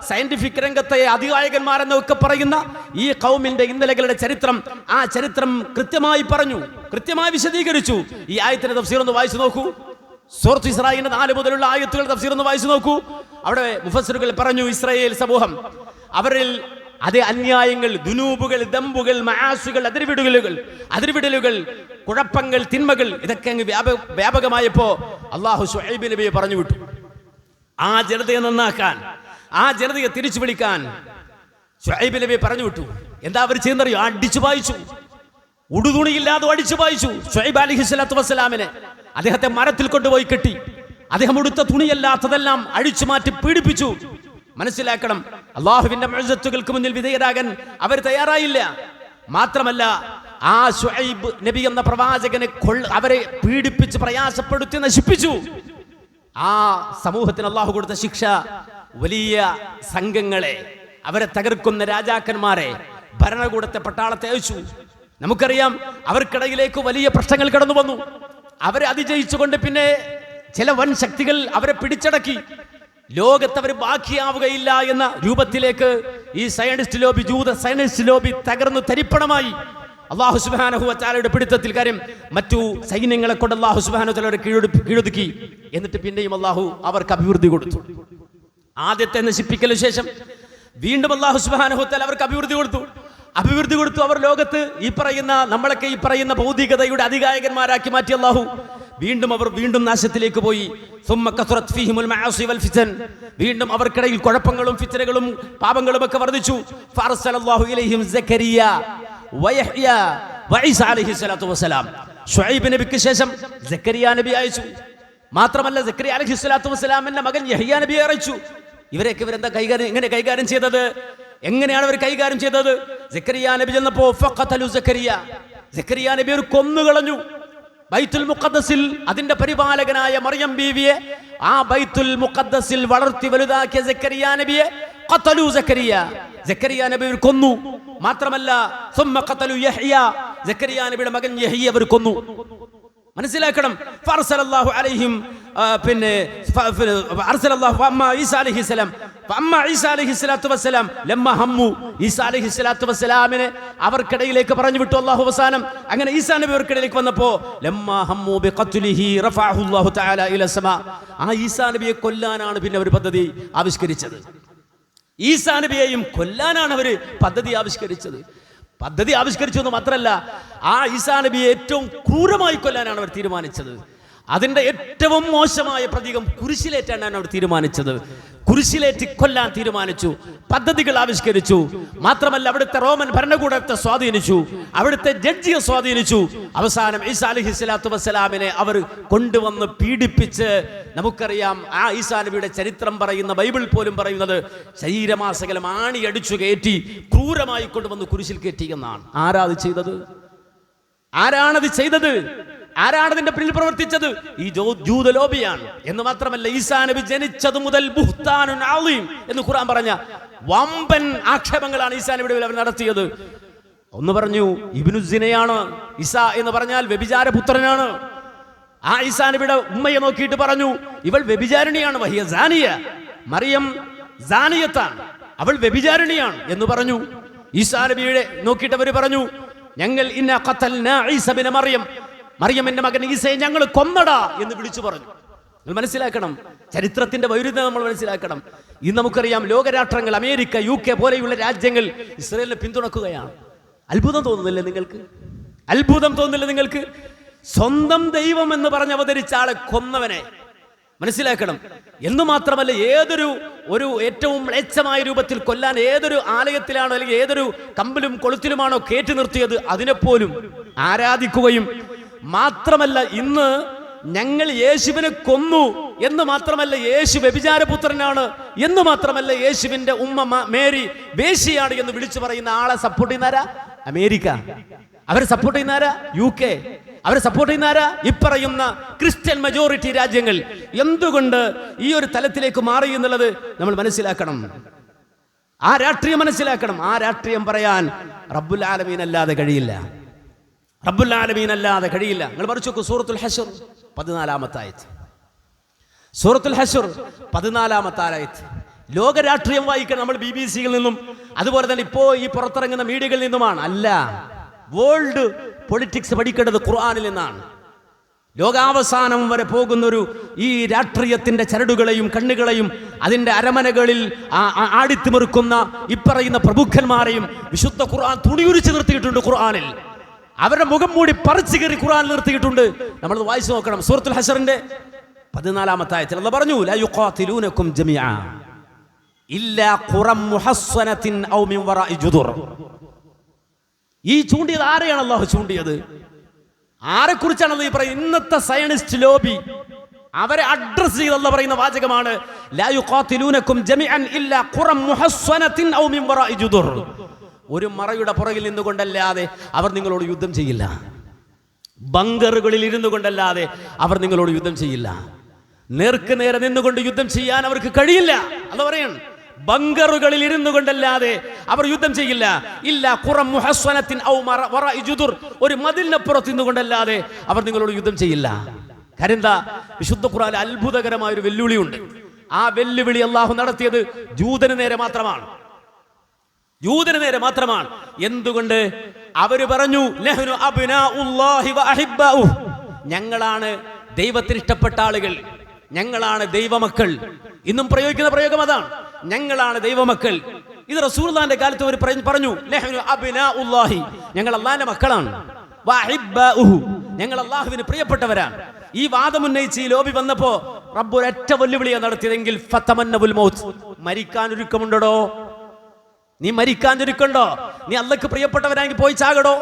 സയന്റിഫിക് രംഗത്തെ അധികായകന്മാരെന്നൊക്കെ പറയുന്ന ഈ ഖൗമിന്റെ ഇന്നലകളുടെ ചരിത്രം, ആ ചരിത്രം കൃത്യമായി പറഞ്ഞു, കൃത്യമായി വിശദീകരിച്ചു. ഈ ആയത്തിന്റെ തഫ്സീർ ഒന്ന് വായിച്ചു നോക്കൂ. സൂറത്ത് ഇസ്രാഈലിന്റെ 4 മുതലുള്ള ആയത്തുകളുടെ തഫ്സീർ ഒന്ന് വായിച്ചു നോക്കൂ. അവിടെ മുഫസ്സിറുകൾ പറഞ്ഞു, ഇസ്രായേൽ സമൂഹം അവരിൽ അതേ അന്യായങ്ങൾ, ദുനൂബുകൾ, ദമ്പുകൾ, മആസികൾ, അതിർവിടലുകൾ, കുഴപ്പങ്ങൾ, തിന്മകൾ, ഇതൊക്കെ അങ്ങ് വ്യാപകമായപ്പോ അല്ലാഹു ശുഐബ് നബിയെ പറഞ്ഞു വിട്ടു. ആ ജനതയെ നന്നാക്കാൻ, ആ ജനതയെ തിരിച്ചു വിളിക്കാൻ ശുഐബ് നബിയെ പറഞ്ഞു വിട്ടു. എന്താ അവർ ചെയ്യുന്നറിയോ? അടിച്ചു പായിച്ചു, ഉടുതുണിയില്ലാതെ അടിച്ചു പായിച്ചു. ശുഐബ് അലൈഹിസ്സലാത്തു വസ്സലാമിനെ അദ്ദേഹത്തെ മരത്തിൽ കൊണ്ടുപോയി കെട്ടി, അദ്ദേഹം ഉടുത്ത തുണിയല്ലാത്തതെല്ലാം അഴിച്ചു മാറ്റി പീഡിപ്പിച്ചു. മനസ്സിലാക്കണം, അള്ളാഹുവിന്റെ മുഅ്ജിസത്തുകൾക്ക് മുന്നിൽ വിധേയരാകാൻ അവർ തയ്യാറായില്ല. മാത്രമല്ല, ആ ശുഐബ് നബി എന്ന പ്രവാചകനെ അവരെ പീഡിപ്പിച്ച് പ്രയാസപ്പെടുത്തി നശിപ്പിച്ചു. ആ സമൂഹത്തിന് അള്ളാഹു കൊടുത്ത ശിക്ഷ വലിയ സംഘങ്ങളെ, അവരെ തകർക്കുന്ന രാജാക്കന്മാരെ, ഭരണകൂടത്തെ, പട്ടാളത്തെ അയച്ചു. നമുക്കറിയാം, അവർക്കിടയിലേക്ക് വലിയ പ്രശ്നങ്ങൾ കടന്നു വന്നു. അവരെ അതിജയിച്ചുകൊണ്ട് പിന്നെ ചില വൻ ശക്തികൾ അവരെ പിടിച്ചടക്കി. ലോകത്ത് അവർ ബാക്കിയാവുകയില്ല എന്ന രൂപത്തിലേക്ക് ഈ സയനിസ്റ്റ് ലോബി, ജൂത സയനിസ്റ്റ് ലോബി തകർന്നു തരിപ്പണമായി. അല്ലാഹു സുബ്ഹാനഹു വ തആലയുടെ പിടുത്തത്തിൽ. കാര്യം, മറ്റു സൈന്യങ്ങളെ കൊണ്ട് അല്ലാഹു സുബ്ഹാനഹു വ തആല കീഴൊതുക്കി. എന്നിട്ട് പിന്നെയും അല്ലാഹു അവർക്ക് അഭിവൃദ്ധി കൊടുത്തു. ആദ്യത്തെ നശിപ്പിക്കലിന് ശേഷം വീണ്ടും അല്ലാഹു സുബ്ഹാനഹു വ തആല അവർക്ക് അഭിവൃദ്ധി കൊടുത്തു. അവർ ലോകത്ത് ഈ പറയുന്ന, നമ്മളൊക്കെ ഈ പറയുന്ന ഭൗതികതയുടെ അധികായകന്മാരാക്കി മാറ്റി അല്ലാഹു. അവർ വീണ്ടും നാശത്തിലേക്ക് പോയി. വീണ്ടും അവർക്കിടയിൽ കുഴപ്പങ്ങളും ഫിത്നകളും പാപങ്ങളും ഒക്കെ വർദ്ധിച്ചു. ശുഐബ് നബിക്ക് ശേഷം സക്കരിയ നബി അയച്ചു. മാത്രമല്ല, സക്കരിയ അലൈഹിസ്സലാത്തു വസ്സലാമിന്റെ മകൻ യഹ്യ നബിയെ അയച്ചു. ഇവരൊക്കെ ഇവരെന്താ കൈകാര്യം ചെയ്തത്? എങ്ങനെയാണ് അവർ കൈകാര്യം ചെയ്തത്? സക്കരിയ നബി ചെന്നപ്പോ സക്കരിയ നബി ഒരു കൊന്നുകളഞ്ഞു. ബൈത്തുൽ മുഖദ്ദസിൽ അതിന്റെ പരിപാലകനായ മറിയം ബീവിയെ, ആ ബൈത്തുൽ മുഖദ്ദസിൽ വളർത്തി വലുതാക്കിയ സക്കരിയ നബിയെ സക്കരിയ നബി കൊന്നു. മാത്രമല്ല, സക്കരിയ നബിയുടെ മകൻ യഹ്യ അവർ കൊന്നു. മനസ്സിലാക്കണം. അവർക്കിടയിലേക്ക് പറഞ്ഞു വിട്ടു അല്ലാഹു അവസാനം. അങ്ങനെ ഈസാ നബി അവർക്കിടയിലേക്ക് വന്നപ്പോ ആ ഈസാ നബിയെ കൊല്ലാനാണ് പിന്നെ അവർ പദ്ധതി ആവിഷ്കരിച്ചത്. ഈസാ നബിയെയും കൊല്ലാനാണ് അവർ പദ്ധതി ആവിഷ്കരിച്ചു എന്ന് മാത്രമല്ല, ആ ഈസാ നബിയെ ഏറ്റവും ക്രൂരമായി കൊല്ലാനാണ് അവർ തീരുമാനിച്ചത്. അതിന്റെ ഏറ്റവും മോശമായ പ്രതീകം കുരിശിലേറ്റാനാണ് അവർ തീരുമാനിച്ചത്. കുരിശിലേറ്റി കൊല്ലാൻ തീരുമാനിച്ചു, പദ്ധതികൾ ആവിഷ്കരിച്ചു. മാത്രമല്ല, അവിടുത്തെ റോമൻ ഭരണകൂടത്തെ സ്വാധീനിച്ചു, അവിടുത്തെ ജഡ്ജിയെ സ്വാധീനിച്ചു. അവസാനം ഈസാ അലൈഹിസ്സലാത്തു വസ്സലാമിനെ അവർ കൊണ്ടുവന്ന് പീഡിപ്പിച്ച്, നമുക്കറിയാം ആ ഈസാ നബിയുടെ ചരിത്രം പറയുന്ന ബൈബിൾ പോലും പറയുന്നത് ശരീരമാസകലം ആണിയടിച്ചു കയറ്റി ക്രൂരമായി കൊണ്ടുവന്ന് കുരിശിൽ കയറ്റി എന്നാണ്. ആരാണത് ചെയ്തത്? ആരാണതിന്റെ പിന്നിൽ പ്രവർത്തിച്ചത്? ഈ ജൂത ലോബിയാണ്. എന്ന് മാത്രമല്ല, ഈസാ നബി ജനിച്ചത് മുതൽ ബുഹ്താനുൻ അളീം എന്ന് ഖുർആൻ പറഞ്ഞ വമ്പൻ ആക്ഷേപങ്ങളാണ് ഈസാ നബിയുടെ അവർ നടത്തിയത്. ഒന്ന് പറഞ്ഞു, ഇബ്നു സിനയാണ്. ഈസാ എന്ന് പറഞ്ഞാൽ വ്യഭിചാര പുത്രനാണ്. ആ ഈസാ നബിയുടെ ഉമ്മയെ നോക്കിയിട്ട് പറഞ്ഞു, ഇവൾ വ്യഭിചാരിണിയാണ്. വഹിയ സാനിയ, മറിയം സാനിയത്താണ്, അവൾ വ്യഭിചാരിണിയാണ് എന്ന് പറഞ്ഞു. ഈസാ നബിയെ നോക്കിയിട്ട് അവർ പറഞ്ഞു, ഞങ്ങൾ ഇന്ന ഖതൽനാ ഈസ ഇബ്ന മറിയമിന്റെ മകൻ ഈസയെ ഞങ്ങൾ കൊന്നടാ എന്ന് വിളിച്ചു പറഞ്ഞു. നിങ്ങൾ മനസ്സിലാക്കണം, ചരിത്രത്തിന്റെ വൈരുദ്ധ്യം നമ്മൾ മനസ്സിലാക്കണം. ഇന്ന് നമുക്കറിയാം, ലോകരാഷ്ട്രങ്ങൾ, അമേരിക്ക, UK പോലെയുള്ള രാജ്യങ്ങൾ ഇസ്രായേലിനെ പിന്തുണക്കുകയാണ്. അത്ഭുതം തോന്നുന്നില്ലേ നിങ്ങൾക്ക്? സ്വന്തം ദൈവം എന്ന് പറഞ്ഞ് അവതരിച്ച ആളെ കൊന്നവനെ മനസ്സിലാക്കണം. എന്ന് മാത്രമല്ല, ഒരു ഏറ്റവും മ്ലേച്ഛമായ രൂപത്തിൽ കൊല്ലാൻ ഏതൊരു ആലയത്തിലാണോ അല്ലെങ്കിൽ ഏതൊരു കമ്പിലും കൊളുത്തിലുമാണോ കയറ്റി നിർത്തിയത്, അതിനെപ്പോലും ആരാധിക്കുകയും, മാത്രമല്ല ഇന്ന് ഞങ്ങൾ യേശുവിനെ കൊന്നു എന്ന് മാത്രമല്ല, യേശു വ്യഭിചാരപുത്രനാണ് എന്ന് മാത്രമല്ല, യേശുവിന്റെ ഉമ്മ മേരി വേശ്യയാണ് എന്ന് വിളിച്ചു പറയുന്ന ആളെ സപ്പോർട്ട് ചെയ്യുന്നാരാ? അമേരിക്ക. അവരെ സപ്പോർട്ട് ചെയ്യുന്നാരാ? UK. അവരെ സപ്പോർട്ട് ചെയ്യുന്നാരാ? ഇപ്പറയുന്ന ക്രിസ്ത്യൻ മെജോറിറ്റി രാജ്യങ്ങൾ. എന്തുകൊണ്ട് ഈ ഒരു തലത്തിലേക്ക് മാറി എന്നുള്ളത് നമ്മൾ മനസ്സിലാക്കണം. ആ രാഷ്ട്രീയം മനസ്സിലാക്കണം. ആ രാഷ്ട്രീയം പറയാൻ റബ്ബുൽ ആലമീൻ അല്ലാതെ കഴിയില്ല. റബ്ബുൽ ആലമീൻ അല്ലാതെ കഴിയില്ല. നിങ്ങൾ പഠിച്ചു നോക്കൂ, സൂറത്തുൽ ഹശ്ർ 14-ാമത്തെ ആയത്ത്. സൂറത്തുൽ ഹശ്ർ 14-ാമത്തെ ആയത്ത്. ലോക രാഷ്ട്രീയം വായിക്കണം നമ്മൾ BBC-യിൽ നിന്നും അതുപോലെ തന്നെ ഇപ്പോ ഈ പുറത്തിറങ്ങുന്ന മീഡിയകളിൽ നിന്നുമാണ്. അല്ല, വേൾഡ് പൊളിറ്റിക്സ് പഠിക്കേണ്ടത് ഖുർആനിൽ നിന്നാണ്. ലോകാവസാനം വരെ പോകുന്നൊരു ഈ രാഷ്ട്രീയത്തിന്റെ ചരടുകളെയും കണ്ണുകളെയും അതിന്റെ അരമനകളിൽ ആടിത്തിമിറുക്കുന്ന ഇപ്പറയുന്ന പ്രഭുക്കന്മാരെയും വിശുദ്ധ ഖുർആൻ തുണിയുരിച്ച് നിർത്തിയിട്ടുണ്ട്. ഖുർആനിൽ അവരുടെ മുഖം മൂടി പറിച്ചു കയറി ഖുർആൻ നിർത്തിയിട്ടുണ്ട്. നമ്മൾ വായിച്ചു നോക്കണം. സൂറത്തുൽ ഹശ്റിന്റെ 14-ാമത്തെ ആയത്തിൽ അല്ലാഹു പറഞ്ഞു, ലാ യുഖാതിലൂനകും ജമീഅ ഇല്ലാ ഖുറം മുഹസ്സനത്തിൻ ഔ മിൻ വറാഇ ജുദുർ. ഈ ചൂണ്ടിയത് ആരെയാണ് അല്ലാഹു ചൂണ്ടിയത്? ആരെക്കുറിച്ചാണ് ഈ പറയുന്നത്? ഇന്നത്തെ സയനിസ്റ്റ് ലോബി അവരെ അഡ്രസ് ചെയ്ത് അല്ലാഹു പറയുന്ന വാചകമാണ്, ലാ യുഖാതിലൂനകും ജമീഅൻ ഇല്ലാ ഖുറം മുഹസ്സനത്തിൻ ഔ മിൻ വറാഇ ജുദുർ. ഒരു മറയുടെ പുറകിൽ നിന്നുകൊണ്ടല്ലാതെ അവർ നിങ്ങളോട് യുദ്ധം ചെയ്യില്ല. ബങ്കറുകളിൽ ഇരുന്നു കൊണ്ടല്ലാതെ അവർ നിങ്ങളോട് യുദ്ധം ചെയ്യില്ല. നേർക്ക് നേരെ നിന്നുകൊണ്ട് യുദ്ധം ചെയ്യാൻ അവർക്ക് കഴിയില്ല. അത് പറയാണ്, ബങ്കറുകളിൽ ഇരുന്നു കൊണ്ടല്ലാതെ അവർ യുദ്ധം ചെയ്യില്ല. ഇല്ല ഖുറം മുഹസ്സനത്തിൻ ഔ വറാഇ ജുദുർ. ഒരു മതിലിനപ്പുറത്ത് നിന്നുകൊണ്ടല്ലാതെ അവർ നിങ്ങളോട് യുദ്ധം ചെയ്യില്ല. കാര്യം എന്താ? വിശുദ്ധ ഖുർആനിൽ അത്ഭുതകരമായ ഒരു വെല്ലുവിളിയുണ്ട്. ആ വെല്ലുവിളി അല്ലാഹു നടത്തിയത് ജൂതന് നേരെ മാത്രമാണ്. ജൂതന് നേരെ മാത്രമാണ്. എന്തുകൊണ്ട്? അവര് പറഞ്ഞു, നഹ്നു അബ്നാഉല്ലാഹി വ അഹിബ്ബാഉഹു. ഞങ്ങളാണ് ദൈവത്തിന് ഇഷ്ടപ്പെട്ട ആളുകൾ, ഞങ്ങളാണ് ദൈവമക്കൾ. ഇന്നും പ്രയോഗിക്കുന്ന പ്രയോഗം അതാണ്, ഞങ്ങളാണ് ദൈവമക്കൾ. ഇത് റസൂലുള്ളാഹിന്റെ കാലത്ത് അവർ പറഞ്ഞു, നഹ്നു അബ്നാഉല്ലാഹി, ഞങ്ങൾ അല്ലാഹുവിന്റെ മക്കളാണ്, വ അഹിബ്ബാഉഹു, ഞങ്ങൾ അല്ലാഹുവിന് പ്രിയപ്പെട്ടവരാണ്. ഈ വാദം ഉന്നയിച്ച് ഈ ലോബി വന്നപ്പോ റബ്ബ് ഒരൊറ്റ വെല്ലുവിളിയാണ് നടത്തിയതെങ്കിൽ ഫതമന്നവുൽ മൗത്ത്. മരിക്കാൻ ഒരുക്കമുണ്ടോ? നീ മരിക്കാൻ ഒരുക്കണ്ടോ? നീ അല്ലാഹ്ക്ക് പ്രിയപ്പെട്ടവരാണെങ്കിൽ പോയി ചാകടോ?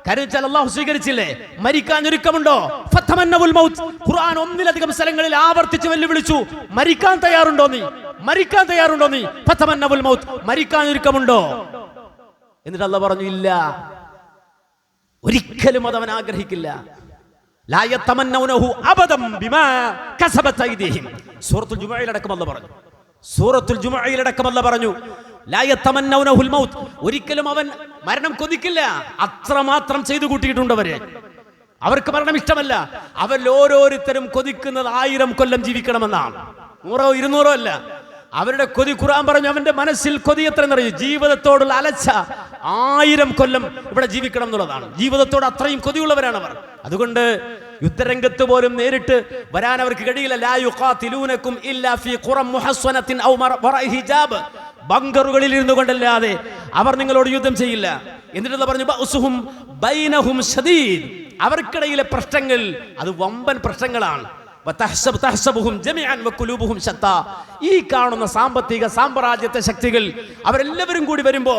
കാര്യം അല്ലാഹു സ്വീകരിച്ചില്ലേ? മരിക്കാൻ ഒരുക്കമുണ്ടോ? ഫതമന്നവുൽ മൗത്ത്. ഖുർആൻ ഒന്നിലധികം സ്ഥലങ്ങളിൽ ആവർത്തിച്ച് വെല്ലുവിളിച്ചു, മരിക്കാൻ തയ്യാറുണ്ടോ നീ? മരിക്കാൻ തയ്യാറുണ്ടോ നീ? ഫതമന്നവുൽ മൗത്ത്. മരിക്കാൻ ഒരുക്കമുണ്ടോ? എന്നിട്ട് അല്ലാഹു പറഞ്ഞു, ഇല്ല, ഒരിക്കലും അതവൻ ആഗ്രഹിക്കില്ല. ലാ യതമന്നൗനഹു അബദം ബിമാ കസബത് ഐദിഹിം. സൂറത്തുൽ ജുമുഅയിലടക്കം അല്ലാഹു പറഞ്ഞു. സൂറത്തുൽ ജുമുഅയിലടക്കം അല്ലാഹു പറഞ്ഞു, ലാ യതമന്നൗനഹുൽ മൗത്ത്. ഒരിക്കലും അവൻ മരണം കൊതിക്കില്ല. അത്രമാത്രം ചെയ്തു കൂട്ടിയിട്ടുണ്ട് അവര്. അവർക്ക് മരണം ഇഷ്ടമല്ല. അവരിൽ ഓരോരുത്തരും കൊതിക്കുന്നത് 1000 കൊല്ലം ജീവിക്കണമെന്നാണ്. 100 200 അല്ല. അവരുടെ കൊതി, ഖുർആൻ പറഞ്ഞു, അവന്റെ മനസ്സിൽ കൊതി എത്രയെന്നറിയും? ജീവിതത്തോടുള്ള അലച്ച 1000 കൊല്ലം ഇവിടെ ജീവിക്കണം എന്നുള്ളതാണ്. ജീവിതത്തോട് അത്രയും കൊതിയുള്ളവരാണ് അവർ. അതുകൊണ്ട് യുദ്ധരംഗത്ത് പോലും നേരിട്ട് വരാൻ അവർക്ക് കഴിയില്ല. ലാ യുഖാതിലൂനകും ഇല്ലാ ഫീ ഖുറം മുഹസ്സനത്തിൻ ഔ വറാഇ ഹിജാബ്. ബങ്കറുകളിൽ ഇരുന്നു കൊണ്ടല്ലാതെ അവർ നിങ്ങളോട് യുദ്ധം ചെയ്യില്ല. എന്നിട്ട് പറഞ്ഞു, ബഅസുഹും ബൈനഹും ശദീദ്. അവർക്കിടയിലെ പ്രശ്നങ്ങൾ അത് വമ്പൻ പ്രശ്നങ്ങളാണ്. വതഹ്സബുഹും ജമീഅൻ വഖുലൂബുഹും ശത്താ. ഈ കാണുന്ന സാമ്പത്തിക സാമ്രാജ്യത്തെ ശക്തികൾ അവരെല്ലാവരും കൂടി വരുമ്പോ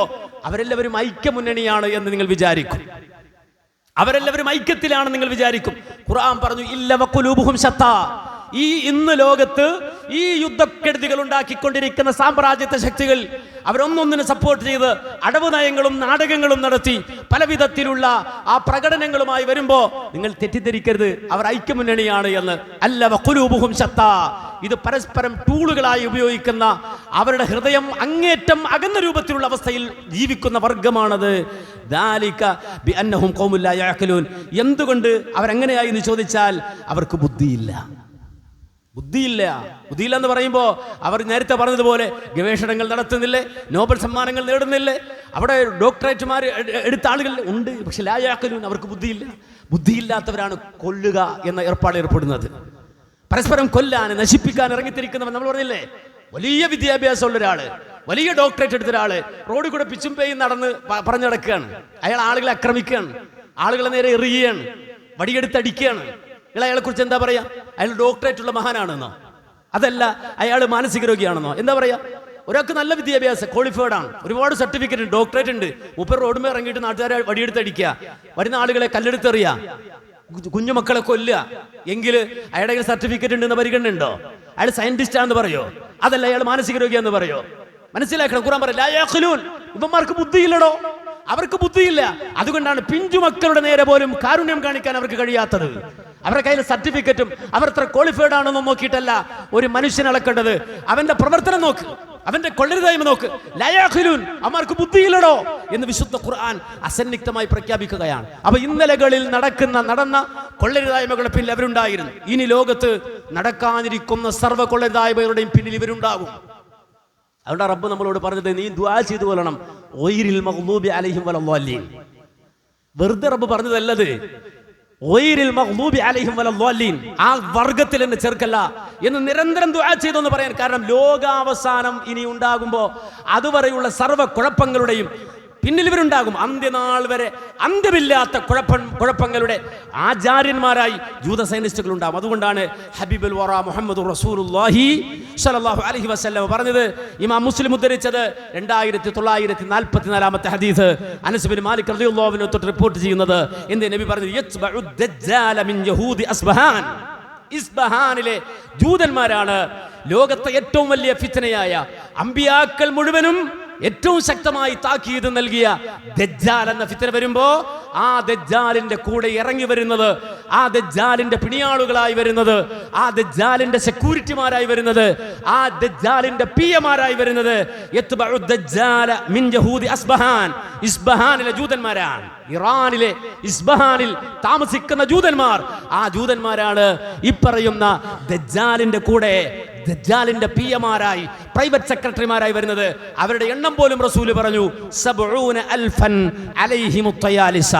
അവരെല്ലാവരും ഐക്യമുന്നണിയാണ് എന്ന് നിങ്ങൾ വിചാരിക്കും. അവരെല്ലാവരും ഐക്യത്തിലാണ് നിങ്ങൾ വിചാരിക്കും. ഖുർആൻ പറഞ്ഞു, ഇല്ല വഖുലൂബുഹും ശത്താ. ഈ ഇന്ന് ലോകത്ത് ഈ യുദ്ധക്കെടുതികൾ ഉണ്ടാക്കിക്കൊണ്ടിരിക്കുന്ന സാമ്രാജ്യത്തെ ശക്തികൾ അവരൊന്നൊന്നിനെ സപ്പോർട്ട് ചെയ്ത് അടവ് നയങ്ങളും നാടകങ്ങളും നടത്തി പല വിധത്തിലുള്ള ആ പ്രകടനങ്ങളുമായി വരുമ്പോ നിങ്ങൾ തെറ്റിദ്ധരിക്കരുത്, അവർ ഐക്യമുന്നണിയാണ് എന്ന്. അല്ല വഖുലൂബുഹും ശത്താ. ഇത് പരസ്പരം ടൂളുകളായി ഉപയോഗിക്കുന്ന, അവരുടെ ഹൃദയം അങ്ങേറ്റം അകന്ന രൂപത്തിലുള്ള അവസ്ഥയിൽ ജീവിക്കുന്ന വർഗമാണത്. ദാലിക ബിഅന്നഹും ഖൗമുൻ ലാ യഅഖിലൂൻ. എന്തുകൊണ്ട് അവരങ്ങനെയായി എന്ന് ചോദിച്ചാൽ അവർക്ക് ബുദ്ധിയില്ല. ബുദ്ധിയില്ല. ബുദ്ധിയില്ല എന്ന് പറയുമ്പോൾ അവർ നേരത്തെ പറഞ്ഞതുപോലെ ഗവേഷണങ്ങൾ നടത്തുന്നില്ലേ, നോബൽ സമ്മാനങ്ങൾ നേടുന്നില്ലേ, അവിടെ ഡോക്ടറേറ്റുമാർ എടുത്ത ആളുകൾ ഉണ്ട്. പക്ഷെ ലാ യഅഖിലൂൻ, അവർക്ക് ബുദ്ധിയില്ല. ബുദ്ധിയില്ലാത്തവരാണ് കൊല്ലുക എന്ന ഏർപ്പാട് ഏർപ്പെടുന്നത്. പരസ്പരം കൊല്ലാൻ, നശിപ്പിക്കാൻ ഇറങ്ങിത്തിരിക്കുന്നവർ. നമ്മൾ പറഞ്ഞില്ലേ, വലിയ വിദ്യാഭ്യാസമുള്ള ഒരാള്, വലിയ ഡോക്ടറേറ്റ് എടുത്ത ഒരാള് റോഡിൽ കൂടെ പിച്ചും പേയും നടന്ന് പറഞ്ഞു നടക്കുകയാണ്. അയാൾ ആളുകളെ ആക്രമിക്കുകയാണ്, ആളുകളെ നേരെ എറിയുകയാണ്, വടിയെടുത്തടിക്കുകയാണ്. അയാളെ കുറിച്ച് എന്താ പറയാ? അയാൾ ഡോക്ടറേറ്റ് ഉള്ള മഹാനാണെന്നോ? അതല്ല, അയാൾ മാനസിക രോഗിയാണെന്നോ? എന്താ പറയാ? ഒരാൾക്ക് നല്ല വിദ്യാഭ്യാസം, ക്വാളിഫൈഡ് ആണ്, ഒരുപാട് സർട്ടിഫിക്കറ്റ് ഉണ്ട്, ഡോക്ടറേറ്റ് ഉണ്ട്. മുപ്പത് റോഡുമേ ഇറങ്ങിയിട്ട് നാട്ടുകാരെ വടിയെടുത്തടിക്കുക, വരുന്ന ആളുകളെ കല്ലെടുത്തെറിയുക, കുഞ്ഞുമക്കളെ കൊല്ലുക. എങ്കിൽ അയാളുടെ സർട്ടിഫിക്കറ്റ് ഉണ്ടെന്ന് പരിഗണന ഉണ്ടോ? അയാൾ സയന്റിസ്റ്റ് ആണെന്ന് പറയോ? അതല്ല, അയാൾ മാനസിക രോഗിയാന്ന് പറയോ? മനസ്സിലാക്കണം. ഖുർആൻ പറയും, ലാ യഅഖിലൂൻ. ഇവന്മാർക്ക് ബുദ്ധിയില്ലടോ. അവർക്ക് ബുദ്ധിയില്ല. അതുകൊണ്ടാണ് പിഞ്ചുമക്കളുടെ നേരെ പോലും കാരുണ്യം കാണിക്കാൻ അവർക്ക് കഴിയാത്തത്. അവരുടെ കയ്യിൽ സർട്ടിഫിക്കറ്റും അവർ എത്ര ക്വാളിഫൈഡ് ആണെന്നും നോക്കിയിട്ടല്ല ഒരു മനുഷ്യനെ അളക്കേണ്ടത്. അവന്റെ പ്രവർത്തനം നോക്ക്, അവന്റെ കൊള്ളരുതായ്മ നോക്ക്. ലയാഖിലൂൻ, അവർക്ക് ബുദ്ധിയില്ലടോ എന്ന് വിശുദ്ധ ഖുർആൻ അസന്നിഗ്ധമായി പ്രഖ്യാപിക്കുകയാണ്. അപ്പൊ ഇന്നലകളിൽ നടന്ന കൊള്ളരുതായ്മകളുടെ പിന്നിൽ അവരുണ്ടായിരുന്നു. ഇനി ലോകത്ത് നടക്കാനിരിക്കുന്ന സർവ്വ കൊള്ളരുതായ്മകളുടെയും പിന്നിൽ ഇവരുണ്ടാകും. അതുകൊണ്ട് റബ്ബ് നമ്മളോട് പറഞ്ഞത്, നീ ദുആ ചെയ്തു കൊള്ളണം, ഗൈറിൽ മഗ്ദൂബി അലൈഹിം വലദ്ദാലിൻ. വെറുതെ റബ്ബ് പറഞ്ഞതല്ലത്. ഗൈറിൽ മഗ്ദൂബി അലൈഹിം വലദ്ദാലിൻ, ആ വർഗത്തിൽ എന്നെ ചേർക്കല്ല എന്ന് നിരന്തരം ദുആ ചെയ്തെന്ന് പറയാൻ കാരണം, ലോകാവസാനം ഇനി ഉണ്ടാകുമ്പോൾ അതുവരെയുള്ള സർവ്വ കുഴപ്പങ്ങളുടെയും പിന്നിൽ ഇവരുണ്ടാകും. അന്ത്യനാൾ വരെ അന്ത്യമില്ലാത്ത കുഴപ്പങ്ങളുടെ ആചാര്യന്മാരായി ജൂത സൈനിസ്റ്റുകൾ ഉണ്ടാകും. അതുകൊണ്ടാണ് ഹബീബുൽ വറ മുഹമ്മദ് റസൂലുള്ളാഹി സ്വല്ലല്ലാഹു അലൈഹി വസല്ലം പറഞ്ഞത്, ഇമാം മുസ്ലിം ഉദ്ധരിച്ചത് 2944 ഹദീസ്, അനസ് ബിൻ മാലിക് റളിയല്ലാഹു അൻഹു തൊട്ട് റിപ്പോർട്ട് ചെയ്യുന്നത്. എന്ത് നബി പറഞ്ഞത്, യത്ബഉ ദജ്ജാല മിൻ യഹൂദി അസ്ബഹാൻ. ഇസ്ബഹാനിലെ ജൂതന്മാരാണ് ലോകത്തെ ഏറ്റവും വലിയ ഫിത്നയായ അമ്പിയാക്കൾ മുഴുവനും ഏറ്റവും ശക്തമായി താക്കീത് നൽകിയ ദജ്ജാൽ എന്ന ഫിത്ന വരുമ്പോ ആ ദജ്ജാലിന്റെ കൂടെ ഇറങ്ങി വരുന്നത്, ആ ദജ്ജാലിന്റെ പിണിയാളുകളായി വരുന്നത്, ആ ദജ്ജാലിന്റെ സെക്യൂരിറ്റിമാരായി വരുന്നത്, ആ ദജ്ജാലിന്റെ പിയമാരായി വരുന്നത് യത്ബഉ ദജ്ജാല മിൻ യഹൂദി അസ്ബഹാൻ, ഇസ്ബഹാനിലെ ജൂതന്മാരാണ്. ഇറാനിലെ ഇസ്ബഹാനിൽ താമസിക്കുന്ന ജൂതന്മാർ, ആ ജൂതന്മാരാണ് ഇപ്പറയുന്ന ദജ്ജാലിന്റെ കൂടെ, ദജ്ജാലിന്റെ പിയമാരായി, പ്രൈവറ്റ് സെക്രട്ടറിമാരായി വരുന്നത്. അവരുടെ എണ്ണം പോലും റസൂല് പറഞ്ഞു 70,000 അലൈഹിമുത് തയാലിസ,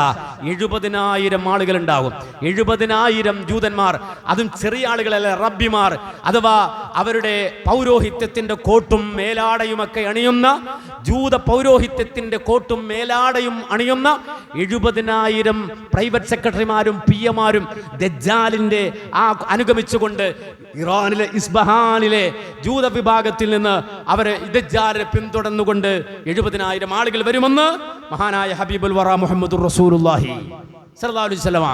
70,000 ആളുകൾ ഉണ്ടാകും. 70,000 ജൂതന്മാർ, അതും ചെറിയ ആളുകളല്ല, റബ്ബിമാർ, അഥവാ അവരുടെ പൗരോഹിത്യത്തിന്റെ കോട്ടും മേലാടയുമൊക്കെ അണിയുന്ന, ജൂത പൗരോഹിത്യത്തിന്റെ കോട്ടും മേലാടയും അണിയുന്ന 70,000 പ്രൈവറ്റ് സെക്രട്ടറിമാരും പിയമാരും ദജ്ജാലിന്റെ ആ അനുഗമിച്ചുകൊണ്ട് ഇറാനിലെ ഇസ്ബഹാനിലെ ജൂത വിഭാഗത്തിൽ നിന്ന് അവരെ ദജ്ജാലിനെ പിന്തുടർന്നുകൊണ്ട് 70,000 ആളുകൾ വരുമെന്ന് മഹാനായ ഹബീബുൽ വറ മുഹമ്മദുർ റസൂലുള്ളാഹി സ്വല്ലല്ലാഹു അലൈഹി വസല്ലം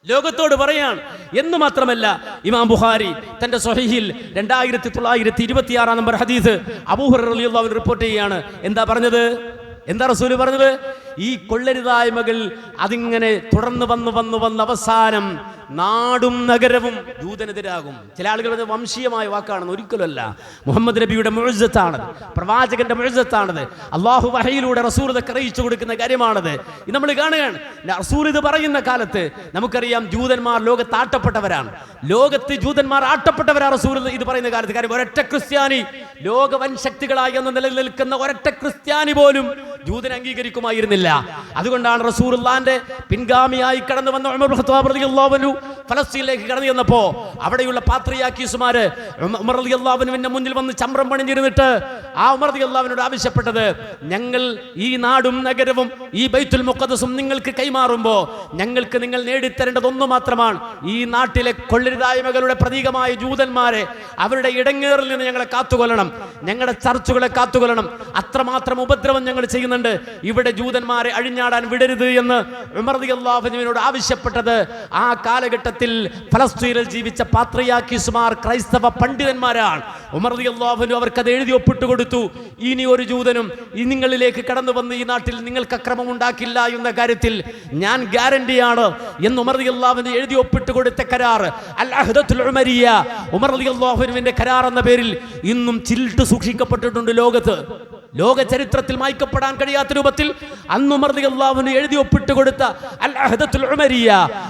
ലോകത്തോട് പറയാൻ എന്ന് മാത്രമല്ല, ഇമാം ബുഖാരി തന്റെ സ്വഹീഹിൽ 2926 നമ്പർ ഹദീസ് അബൂ ഹുറൈറ റളിയല്ലാഹു അൻഹു റിപ്പോർട്ട് ചെയ്യാണ്. എന്താ പറഞ്ഞത്? എന്താ റസൂല് പറഞ്ഞത്? ഈ കൊള്ളരുതായ്മകൾ അതിങ്ങനെ തുടർന്ന് വന്ന് അവസാനം നാടും നഗരവും ജൂതനെതിരാകും. ചില ആളുകൾ വംശീയമായ വാക്കാണെന്ന്, ഒരിക്കലുമല്ല. മുഹമ്മദ് നബിയുടെ മുഅ്ജിസത്താണത്, പ്രവാചകന്റെ മുഅ്ജിസത്താണത്, അള്ളാഹു വഹയിലൂടെ റസൂൽ ഇതൊക്കെ അറിയിച്ചു കൊടുക്കുന്ന കാര്യമാണത്. ഇത് നമ്മൾ കാണുകയാണ്. റസൂൽ ഇത് പറയുന്ന കാലത്ത് നമുക്കറിയാം ജൂതന്മാർ ലോകത്ത് ആട്ടപ്പെട്ടവരാണ്, ലോകത്ത് ജൂതന്മാർ ആട്ടപ്പെട്ടവരാണ് റസൂൽ ഇത് പറയുന്ന കാലത്ത്. കാര്യം ഒരൊറ്റ ക്രിസ്ത്യാനി, ലോക വൻശക്തികളായി എന്ന് നിലനിൽക്കുന്ന ഒരൊറ്റ ക്രിസ്ത്യാനി പോലും ജൂതനെ അംഗീകരിക്കുമായിരുന്നില്ല. അതുകൊണ്ടാണ് റസൂലുള്ളാഹിന്റെ പിൻഗാമിയായി കടന്നു വന്ന ഉമർ ഇബ്നു ഖത്താബ് റളിയല്ലാഹു അൻഹു ഫലസ്തീനിലേക്ക് കടന്നു ചെന്നപ്പോ അവിടെയുള്ള പാത്രിയാർക്കീസുമാര് ഉമർ റളിയല്ലാഹു അൻഹുവിന്റെ മുന്നിൽ വന്ന് ചമ്രം പണിഞ്ഞിരുന്നിട്ട് ആ ഉമർ റളിയല്ലാഹു അൻഹുവിനോട് ആവശ്യപ്പെട്ടത്, ഞങ്ങൾ ഈ നാടും നഗരവും ഈ ബൈത്തുൽ മുഖദ്ദസും നിങ്ങൾക്ക് കൈമാറുമ്പോൾ ഞങ്ങൾക്ക് നിങ്ങൾ നേടിത്തരേണ്ടതൊന്നു മാത്രമാണ്, ഈ നാട്ടിലെ കൊള്ളരുതായ്മകളുടെ പ്രതീകമായ ജൂതന്മാരെ, അവരുടെ ഇടങ്ങേറിൽ നിന്ന് ഞങ്ങളെ കാത്തുകൊള്ളണം, ഞങ്ങളുടെ ചർച്ചുകളെ കാത്തുകൊള്ളണം, അത്രമാത്രം ഉപദ്രവം ഞങ്ങൾ ചെയ്യുന്നുണ്ട്, ഇവിടെ ജൂതന്മാരെ അഴിഞ്ഞാടാൻ വിടരുത് എന്ന് ഉമർ റളിയല്ലാഹു അൻഹുവിനോട് ആവശ്യപ്പെട്ടത് ആ കാലഘട്ടത്തിൽ ഫലസ്തീനിൽ ജീവിച്ച പാത്രിയാർക്കീസുമാർ, ക്രൈസ്തവ പണ്ഡിതന്മാരാണ്. ഉമർ റളിയല്ലാഹു അൻഹു അവർക്കത് എഴുതി ഒപ്പിട്ട് കൊടുത്തു. ഇനി ഒരു ജൂതനും നിങ്ങളിലേക്ക് കടന്നു വന്ന് ഈ നാട്ടിൽ നിങ്ങൾക്ക് അക്രമം ഉണ്ടാക്കില്ല എന്ന കാര്യത്തിൽ ഞാൻ ഗ്യാരണ്ടിയാണ് എന്ന് ഉമർ റളിയല്ലാഹു അൻഹു എഴുതി ഒപ്പിട്ട് കൊടുത്ത കരാർ അൽ അഹ്ദത്തുൽ ഉമരിയ, ഉമർ റളിയല്ലാഹു അൻഹുവിന്റെ കരാർ എന്ന പേരിൽ ഇന്നും ചിൽട്ട് സൂക്ഷിക്കപ്പെട്ടിട്ടുണ്ട് ലോകത്ത്. ലോക ചരിത്രത്തിൽ മായ്ക്കപ്പെടാൻ കഴിയാത്ത രൂപത്തിൽ അന്ന് ഉമർ റളിയല്ലാഹു അൻഹു എഴുതി ഒപ്പിട്ട് കൊടുത്ത അൽ അഹ്ദത്തുൽ ഉമരിയ,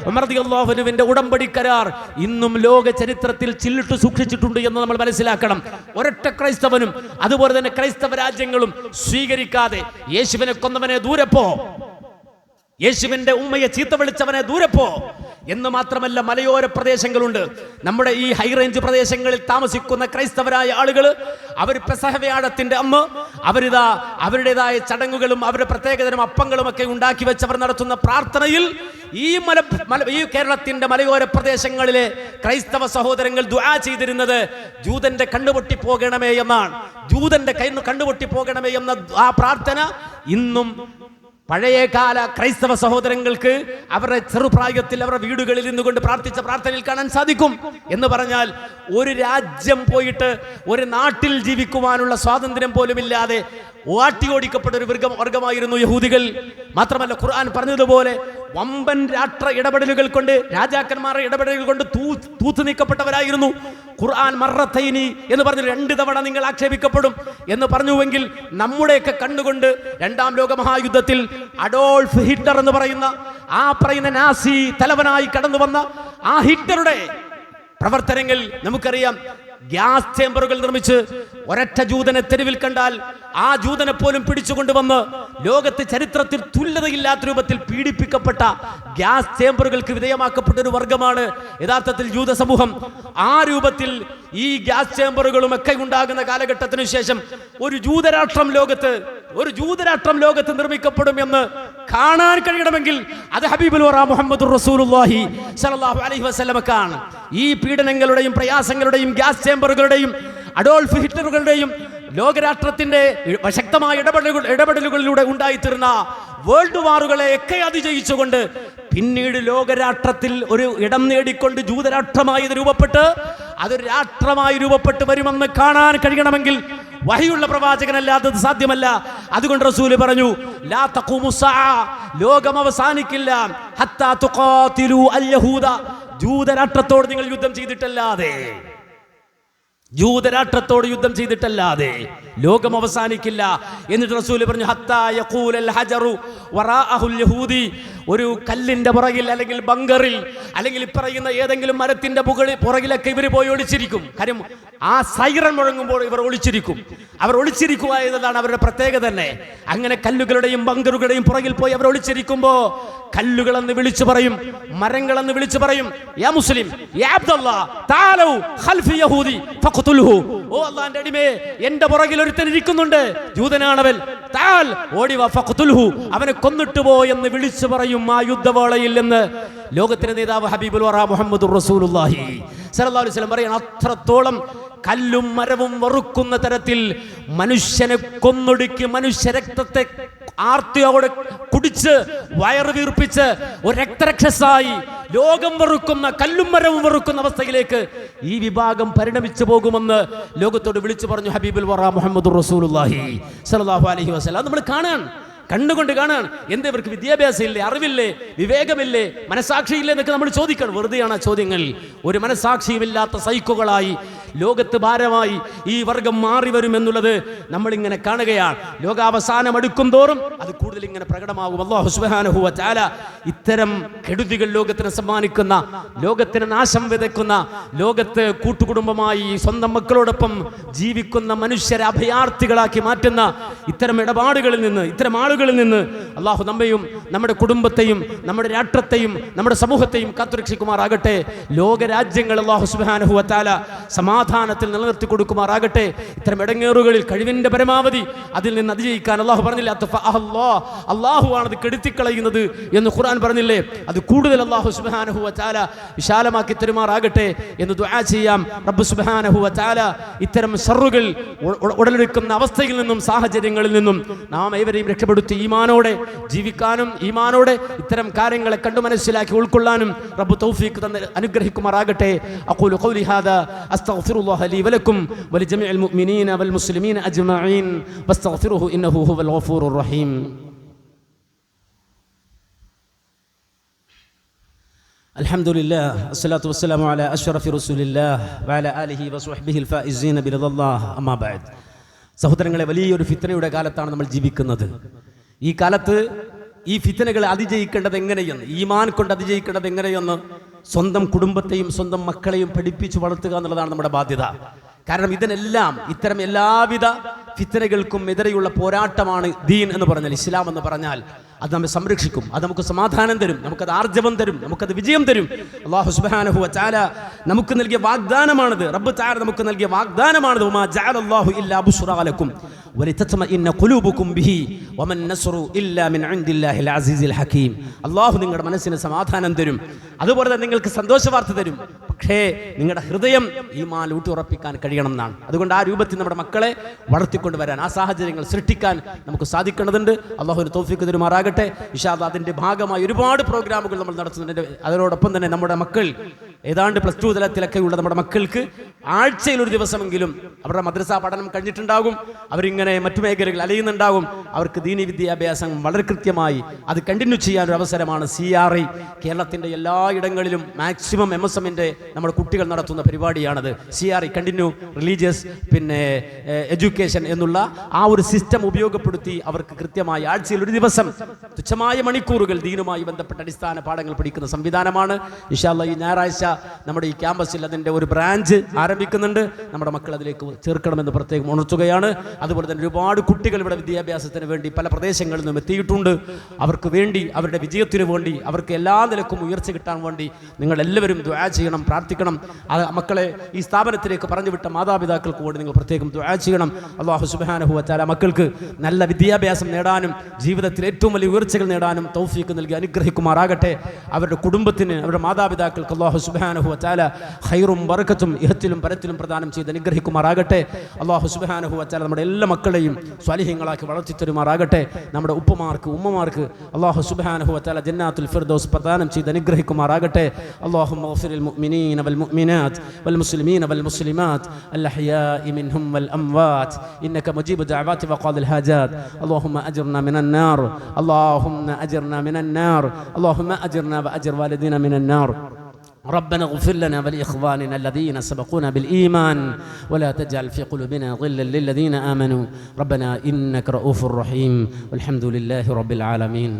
ഉമർ റളിയല്ലാഹു അൻഹുവിന്റെ ഉടമ്പടി കരാർ ഇന്നും ലോക ചരിത്രത്തിൽ ചില്ലിട്ട് സൂക്ഷിച്ചിട്ടുണ്ട് എന്ന് നമ്മൾ മനസ്സിലാക്കണം. ഒരൊറ്റ ക്രൈസ്തവനും അതുപോലെ തന്നെ ക്രൈസ്തവ രാജ്യങ്ങളും സ്വീകരിക്കാതെ യേശുവിനെ കൊന്നവനെ ദൂരെ പോ, യേശുവിന്റെ ഉമ്മയെ ചീത്ത വിളിച്ചവനെ ദൂരെ പോ എന്ന് മാത്രമല്ല, മലയോര പ്രദേശങ്ങളുണ്ട്, നമ്മുടെ ഈ ഹൈറേഞ്ച് പ്രദേശങ്ങളിൽ താമസിക്കുന്ന ക്രൈസ്തവരായ ആളുകൾ, അവർ പെസഹ വ്യാഴത്തിന്റെ അന്ന് അവരിതാ അവരുടേതായ ചടങ്ങുകളും അവരുടെ പ്രത്യേകതരം അപ്പങ്ങളും ഒക്കെ ഉണ്ടാക്കി വെച്ചവർ നടത്തുന്ന പ്രാർത്ഥനയിൽ ഈ കേരളത്തിന്റെ മലയോര പ്രദേശങ്ങളിലെ ക്രൈസ്തവ സഹോദരങ്ങൾ ദുആ ചെയ്തിരുന്നത് ജൂതന്റെ കണ്ണുപൊട്ടി പോകണമേ എന്നാണ്. ജൂതന്റെ കണ്ണുപൊട്ടി പോകണമേ എന്ന ആ പ്രാർത്ഥന ഇന്നും പഴയകാല ക്രൈസ്തവ സഹോദരങ്ങൾക്ക് അവരുടെ ചെറുപ്രായത്തിൽ അവരുടെ വീടുകളിൽ നിന്നുകൊണ്ട് പ്രാർത്ഥിച്ച പ്രാർത്ഥനയിൽ കാണാൻ സാധിക്കും. എന്ന് പറഞ്ഞാൽ ഒരു രാജ്യം പോയിട്ട് ഒരു നാട്ടിൽ ജീവിക്കുവാനുള്ള സ്വാതന്ത്ര്യം പോലുമില്ലാതെ ഓടിക്കപ്പെട്ട ഒരു വർഗമായിരുന്നു യഹൂദികൾ. മാത്രമല്ല ഖുർആൻ പറഞ്ഞതുപോലെ വമ്പൻ രാഷ്ട്ര ഇടപെടലുകൾ കൊണ്ട്, രാജാക്കന്മാരുടെ ഇടപെടലുകൾ കൊണ്ട് തൂത്ത് നീക്കപ്പെട്ടവരായിരുന്നു. ഖുർആൻ മർറത്തൈനി എന്ന് പറഞ്ഞു 2 തവണ നിങ്ങൾ ആക്ഷേപിക്കപ്പെടും എന്ന് പറഞ്ഞുവെങ്കിൽ നമ്മുടെയൊക്കെ കണ്ണുകൊണ്ട് 2ാം ലോക മഹായുദ്ധത്തിൽ അഡോൾഫ് ഹിറ്റ്ലർ എന്ന് പറയുന്ന നാസി തലവനായി കടന്നു വന്ന ആ ഹിറ്റ്ലറുടെ പ്രവർത്തനങ്ങൾ നമുക്കറിയാം. ഗ്യാസ് ചേമ്പറുകൾ നിർമ്മിച്ച് ഒരൊറ്റ ജൂതനെ തെരുവിൽ കണ്ടാൽ ആ ജൂതനെ പോലും പിടിച്ചുകൊണ്ടുവന്ന് ലോകത്ത് ചരിത്രത്തിൽ തുല്യതയില്ലാത്ത രൂപത്തിൽ പീഡിപ്പിക്കപ്പെട്ട ഗ്യാസ് ചേമ്പറുകൾക്ക് വിധേയമാക്കപ്പെട്ട ഒരു വർഗമാണ് യഥാർത്ഥത്തിൽ ജൂത സമൂഹം. ആ രൂപത്തിൽ ഈ ഗ്യാസ് ചേമ്പറുകളും ഒക്കെ ഉണ്ടാകുന്ന കാലഘട്ടത്തിനു ശേഷം ഒരു ജൂതരാഷ്ട്രം ലോകത്ത് നിർമ്മിക്കപ്പെടും എന്ന് കാണാൻ കഴിയണമെങ്കിൽ അത് ഹബീബുൽ വറ മുഹമ്മദുർ റസൂലുള്ളാഹി സ്വല്ലല്ലാഹു അലൈഹി വസല്ലമക്കാണ്. ഈ പീഡനങ്ങളുടെയും പ്രയാസങ്ങളുടെയും ഗ്യാസ് ചേമ്പറുകളുടെയും അഡോൾഫ് ഹിറ്റ്ലറുകളുടെയും ലോകരാഷ്ട്രത്തിന്റെ ശക്തമായ ഇടപെടലുകളിലൂടെ ഉണ്ടായിത്തീർന്ന വേൾഡ് വാറുകളെ ഒക്കെ അതിജയിച്ചുകൊണ്ട് പിന്നീട് ലോകരാഷ്ട്രത്തിൽ ഒരു ഇടം നേടിക്കൊണ്ട് ജൂതരാഷ്ട്രമായി രൂപപ്പെട്ട് അതൊരു രാഷ്ട്രമായി രൂപപ്പെട്ട് വരുമെന്ന് കാണാൻ കഴിയണമെങ്കിൽ വഹിയുള്ള പ്രവാചകനല്ലാത്തത് സാധ്യമല്ല. അതുകൊണ്ട് റസൂല് പറഞ്ഞു, ലാ തഖൂമു സഅ, ലോകം അവസാനിക്കില്ല, ഹത്താ തുഖാതിലു അൽ യഹൂദ, ജൂതരാഷ്ട്രത്തോട് നിങ്ങൾ യുദ്ധം ചെയ്തിട്ടല്ലാതെ ലോകം അവസാനിക്കില്ല. എന്നിട്ട് റസൂല് പറഞ്ഞു, ഹത്താ യഖൂലൽ ഹജറു വറാഅഹുൽ യഹൂദി, ഒരു കല്ലിന്റെ പുറകിൽ അല്ലെങ്കിൽ ബങ്കറിൽ അല്ലെങ്കിൽ പറയുന്ന ഏതെങ്കിലും മരത്തിന്റെ പുറകിലൊക്കെ ഇവർ പോയി ഒളിച്ചിരിക്കും. കാര്യം ആ സൈറൻ മുഴങ്ങുമ്പോൾ ഇവർ ഒളിച്ചിരിക്കും. അവർ ഒളിച്ചിരിക്കുക എന്നതാണ് അവരുടെ പ്രത്യേകത തന്നെ. അങ്ങനെ കല്ലുകളുടെയും ബങ്കറുകളുടെയും പുറകിൽ പോയി അവർ ഒളിച്ചിരിക്കുമ്പോ കല്ലുകളെന്ന് വിളിച്ചു പറയും, മരങ്ങളെന്ന് വിളിച്ചു പറയും, യാ മുസ്ലിം യാ അബ്ദുല്ലാ തആലൂ ഖൽഫി യഹൂദി ഫഖ്തുൽഹു, ഓ അല്ലാഹുവിന്റെ അടിമേ, എന്റെ പുറകിൽ ഒരുത്തൻ ഇരിക്കുന്നുണ്ട്, ജൂതനാണവൻ, തആൽ ഓടി വാ ഫഖ്തുൽഹു, അവനെ കൊന്നിട്ട് പോ എന്ന് വിളിച്ചു പറയും ആ യുദ്ധവേളയിൽ എന്ന് ലോകത്തിന്റെ നേതാവ് ഹബീബുൽ വറ മുഹമ്മദുർ റസൂലുള്ളാഹി സ്വല്ലല്ലാഹു അലൈഹി വസല്ലം പറയാണ്. അത്രത്തോളം കല്ലും മരവും വെറുക്കുന്ന തരത്തിൽ മനുഷ്യനെ കൊന്നൊടുക്കി മനുഷ്യരക്തത്തെ ആർത്തിയോടെ കുടിച്ച് വയറ് വീർപ്പിച്ച് ഒരു രക്തരക്ഷസായി ലോകം വെറുക്കുന്ന കല്ലും മരവും വെറുക്കുന്ന അവസ്ഥയിലേക്ക് ഈ വിഭാഗം പരിണമിച്ചു പോകുമെന്ന് ലോകത്തോട് വിളിച്ചു പറഞ്ഞു ഹബീബുൽ വറ മുഹമ്മദുർ റസൂലുള്ളാഹി സ്വല്ലല്ലാഹു അലൈഹി വസല്ലം. അത് നമ്മൾ കണ്ണുകൊണ്ട് കാണാൻ. എന്താ ഇവർക്ക് വിദ്യാഭ്യാസം ഇല്ലേ, അറിവില്ലേ, വിവേകമില്ലേ, മനസാക്ഷിയില്ലേ എന്നൊക്കെ നമ്മൾ ചോദിക്കണം. വെറുതെയാണ് ചോദ്യങ്ങൾ. ഒരു മനസാക്ഷിയുമില്ലാത്ത സൈക്കോകളായി ലോകത്ത് ഭാരമായി ഈ വർഗം മാറി വരും എന്നുള്ളത് നമ്മളിങ്ങനെ കാണുകയാണ്. ലോകാവസാനം അടുക്കും തോറും അത് കൂടുതൽ ഇങ്ങനെ പ്രകടമാകും. അല്ലാഹു സുബ്ഹാനഹു വ തആല ഇത്തരം കെടുതികൾ ലോകത്തിന് സമ്മാനിക്കുന്ന, ലോകത്തിന് നാശം വിതയ്ക്കുന്ന, ലോകത്ത് കൂട്ടുകുടുംബമായി സ്വന്തം മക്കളോടൊപ്പം ജീവിക്കുന്ന മനുഷ്യരെ അഭയാർത്ഥികളാക്കി മാറ്റുന്ന ഇത്തരം ഇടപാടുകളിൽ നിന്ന്, ഇത്തരം ആളുകളിൽ നിന്ന് അല്ലാഹു നമ്മയും നമ്മുടെ കുടുംബത്തെയും നമ്മുടെ രാഷ്ട്രത്തെയും നമ്മുടെ സമൂഹത്തെയും കാത്തുരക്ഷിക്കുമാറാകട്ടെ. ലോകരാജ്യങ്ങൾ അല്ലാഹു സുബ്ഹാനഹു വ തആല സമാധാനത്തിൽ നിലനിർത്തി കൊടുക്കുമാറാകട്ടെ. ഇത്തരം ഇടങ്ങേറുകളിൽ കഴിവിന്റെ പരമാവധി അതിൽ നിന്ന് അതിജയിക്കാൻ അല്ലാഹു പറഞ്ഞില്ലേ, അല്ലാഹു ആണ് അത് കെടുത്തിക്കളയുന്നത് എന്ന് ഖുർആൻ പറഞ്ഞില്ലേ. അത് കൂടുതൽ അല്ലാഹു സുബ്ഹാനഹു വ തആല വിശാലമാക്കി തരുമാറാകട്ടെ എന്ന് ദുആ ചെയ്യാം. റബ്ബ് സുബ്ഹാനഹു വ തആല ഇത്തരം ശർറുകൾ ഉടലെടുക്കുന്ന അവസ്ഥയിൽ നിന്നും സാഹചര്യങ്ങളിൽ നിന്നും നാം ഏവരെയും രക്ഷപ്പെടുത്തി ഈമാനോടെ ജീവിക്കാനും ഈമാനോടെ ഇത്തരം കാര്യങ്ങളെ കണ്ടു മനസ്സിലാക്കി ഉൾക്കൊള്ളാനും റബ്ബ് തൗഫീഖ് തന്ന് അനുഗ്രഹിക്കുമാറാകട്ടെ. അഖൂലു ഖൗലി ഹാദാ അസ്തഗ്ഫിറുല്ലാഹ ലീ വലക്കും വലിജമീഇൽ മുഅ്മിനീന വൽ മുസ്ലിമീന അജ്മഈൻ വസ്തഗ്ഫിറുഹു ഇന്നഹു ഹുവൽ ഗഫൂറുർ റഹീം. അൽഹംദുലില്ലാഹ് അസ്സലാത്തു വസ്സലാമു അലാ അഷ്റഫി റസൂലില്ലാഹ് വഅലാ ആലിഹി വസ്വഹ്ബിഹിൽ ഫായിസീന ബിറദല്ലാഹ് അമ്മാ ബഅദ്. സഹോദരങ്ങളെ, വലിയൊരു ഫിത്നയുടെ കാലത്താണ് നമ്മൾ ജീവിക്കുന്നത്. ഈ കാലത്ത് ഈ ഫിത്നകളെ അതിജയിക്കേണ്ടത് എങ്ങനെയെന്ന്, ഈമാൻ കൊണ്ട് അതിജയിക്കേണ്ടത് എങ്ങനെയെന്ന് സ്വന്തം കുടുംബത്തെയും സ്വന്തം മക്കളെയും പഠിപ്പിച്ചു വളർത്തുക എന്നുള്ളതാണ് നമ്മുടെ ബാധ്യത. കാരണം ഇതിനെല്ലാം, ഇത്തരം എല്ലാവിധ ഫിത്നകൾക്കും എതിരെയുള്ള പോരാട്ടമാണ് ദീൻ എന്ന് പറഞ്ഞാൽ, ഇസ്ലാം എന്ന് പറഞ്ഞാൽ. അത് നമ്മെ സംരക്ഷിക്കും, അത് നമുക്ക് സമാധാനം തരും, നമുക്കത് ആർജവം തരും, നമുക്കത് വിജയം തരും. അല്ലാഹു സുബ്ഹാനഹു വ തആല നമുക്ക് നൽകിയ വാഗ്ദാനമാണിത്. റബ്ബ് തആല നമുക്ക് നൽകിയ വാഗ്ദാനമാണിത്. വമാ ജഅലല്ലാഹു ഇല്ലാ ബുശ്റാ ലക്കും വലിതത്മഇന്ന ഖുലൂബുകും ബിഹി വമൻ നസ്റു ഇല്ലാ മിൻ ഇൻദില്ലാഹിൽ അസീസിൽ ഹകീം. അല്ലാഹു നിങ്ങളുടെ മനസ്സിന് സമാധാനം തരും, അതുപോലെ തന്നെ നിങ്ങൾക്ക് സന്തോഷ വാർത്ത തരും. പക്ഷേ നിങ്ങളുടെ ഹൃദയം ഈമാൻ ഊട്ടിയുറപ്പിക്കാൻ കഴിയണം എന്നാണ്. അതുകൊണ്ട് ആ രൂപത്തിൽ നമ്മുടെ മക്കളെ വളർത്തിക്കൊണ്ടുവരാൻ, ആ സാഹചര്യങ്ങൾ സൃഷ്ടിക്കാൻ നമുക്ക് സാധിക്കേണ്ടതുണ്ട്. അള്ളാഹുവിന് തൗഫീഖ് തരുമാറാകട്ടെ. ഇൻഷാ അല്ലാഹ് അതിൻ്റെ ഭാഗമായി ഒരുപാട് പ്രോഗ്രാമുകൾ നമ്മൾ നടത്തുന്നുണ്ട്. അതിനോടൊപ്പം തന്നെ നമ്മുടെ മക്കൾ ഏതാണ്ട് +2 തലത്തിലൊക്കെയുള്ള നമ്മുടെ മക്കൾക്ക് ആഴ്ചയിൽ ഒരു ദിവസമെങ്കിലും അവരുടെ മദ്രസ പഠനം കഴിഞ്ഞിട്ടുണ്ടാകും, അവരിങ്ങനെ മറ്റു മേഖലകൾ അലയുന്നുണ്ടാകും. അവർക്ക് ദീനി വിദ്യാഭ്യാസം വളരെ കൃത്യമായി അത് കണ്ടിന്യൂ ചെയ്യാനൊരു അവസരമാണ് CRI. കേരളത്തിൻ്റെ എല്ലാ ഇടങ്ങളിലും മാക്സിമം MSMൻ്റെ നമ്മുടെ കുട്ടികൾ നടത്തുന്ന പരിപാടിയാണത്. CRI കണ്ടിന്യൂ റിലീജിയസ് എഡ്യൂക്കേഷൻ എന്നുള്ള ആ ഒരു സിസ്റ്റം ഉപയോഗപ്പെടുത്തി അവർക്ക് കൃത്യമായി ആഴ്ചയിൽ ഒരു ദിവസം തുച്ഛമായ മണിക്കൂറുകൾ ദീനുമായി ബന്ധപ്പെട്ട അടിസ്ഥാന പാഠങ്ങൾ പഠിക്കുന്ന സംവിധാനമാണ്. ഇൻഷാ അല്ലാഹ് ഈ ഞായറാഴ്ച നമ്മുടെ ഈ ക്യാമ്പസിൽ അതിൻ്റെ ഒരു ബ്രാഞ്ച് ആരംഭിക്കുന്നുണ്ട്. നമ്മുടെ മക്കൾ അതിലേക്ക് ചേർക്കണമെന്ന് പ്രത്യേകം ഉണർത്തുകയാണ്. അതുപോലെ തന്നെ ഒരുപാട് കുട്ടികൾ ഇവിടെ വിദ്യാഭ്യാസത്തിന് വേണ്ടി പല പ്രദേശങ്ങളിൽ നിന്നും എത്തിയിട്ടുണ്ട്. അവർക്ക് വേണ്ടി, അവരുടെ വിജയത്തിനു വേണ്ടി, അവർക്ക് എല്ലാ നിലക്കും ഉയർച്ച കിട്ടാൻ വേണ്ടി നിങ്ങൾ എല്ലാവരും ദുആ ചെയ്യണം, പ്രാർത്ഥിക്കണം. മക്കളെ ഈ സ്ഥാപനത്തിലേക്ക് പറഞ്ഞുവിട്ട മാതാപിതാക്കൾക്ക് വേണ്ടി നിങ്ങൾ പ്രത്യേകം ദുആ ചെയ്യണം. അല്ലാഹു സുബ്ഹാനഹു വ തആല മക്കൾക്ക് നല്ല വിദ്യാഭ്യാസം നേടാനും ജീവിതത്തിൽ ഏറ്റവും വലിയ ഉയർച്ചകൾ നേടാനും തൗഫീഖ് നൽകി അനുഗ്രഹിക്കുമാറാകട്ടെ. അവരുടെ കുടുംബത്തിന്, അവരുടെ മാതാപിതാക്കൾക്ക് അല്ലാഹു സുബ്ഹാനഹു വ തആല ഖൈറും ബറക്കത്തും ഇഹത്തിലും പരത്തിലും പ്രദാനം ചെയ്ത് അനുഗ്രഹിക്കുമാറാകട്ടെ. അല്ലാഹു സുബ്ഹാനഹു വ തആല നമ്മുടെ എല്ലാ മക്കളെയും സ്വാലിഹീങ്ങളാക്കി വളർത്തി തരുമാറാകട്ടെ. നമ്മുടെ ഉപ്പമാർക്ക്, ഉമ്മമാർക്ക് അല്ലാഹു സുബ്ഹാനഹു വ തആല ജന്നാത്തുൽ ഫിർദൗസ് പ്രദാനം ചെയ്ത് അനുഗ്രഹിക്കുമാറാകട്ടെ. അല്ലാഹുമ്മ ഗ്ഫിറിൽ മുഅ്മിനീന വൽ മുഅ്മിനാത്ത് വൽ മുസ്ലിമീന വൽ മുസ്ലിമാത്ത് അൽ അഹ്യാഇ മിൻഹും വൽ അംവാത്ത് ഇന്നക മുജീബു ദഅവാതി വഖാദിൽ ഹാജാത്ത്. അല്ലാഹുമ്മ അജിർനാ മിനൻ നാർ, അല്ലാഹുമ്മ അജിർനാ മിനൻ നാർ, അല്ലാഹുമ്മ അജിർനാ വഅജിർ വാലിദീന മിനൻ നാർ. ربنا اغفر لنا ولإخواننا الذين سبقونا بالإيمان ولا تجعل في قلوبنا غلا للذين آمنوا ربنا إنك رؤوف رحيم والحمد لله رب العالمين.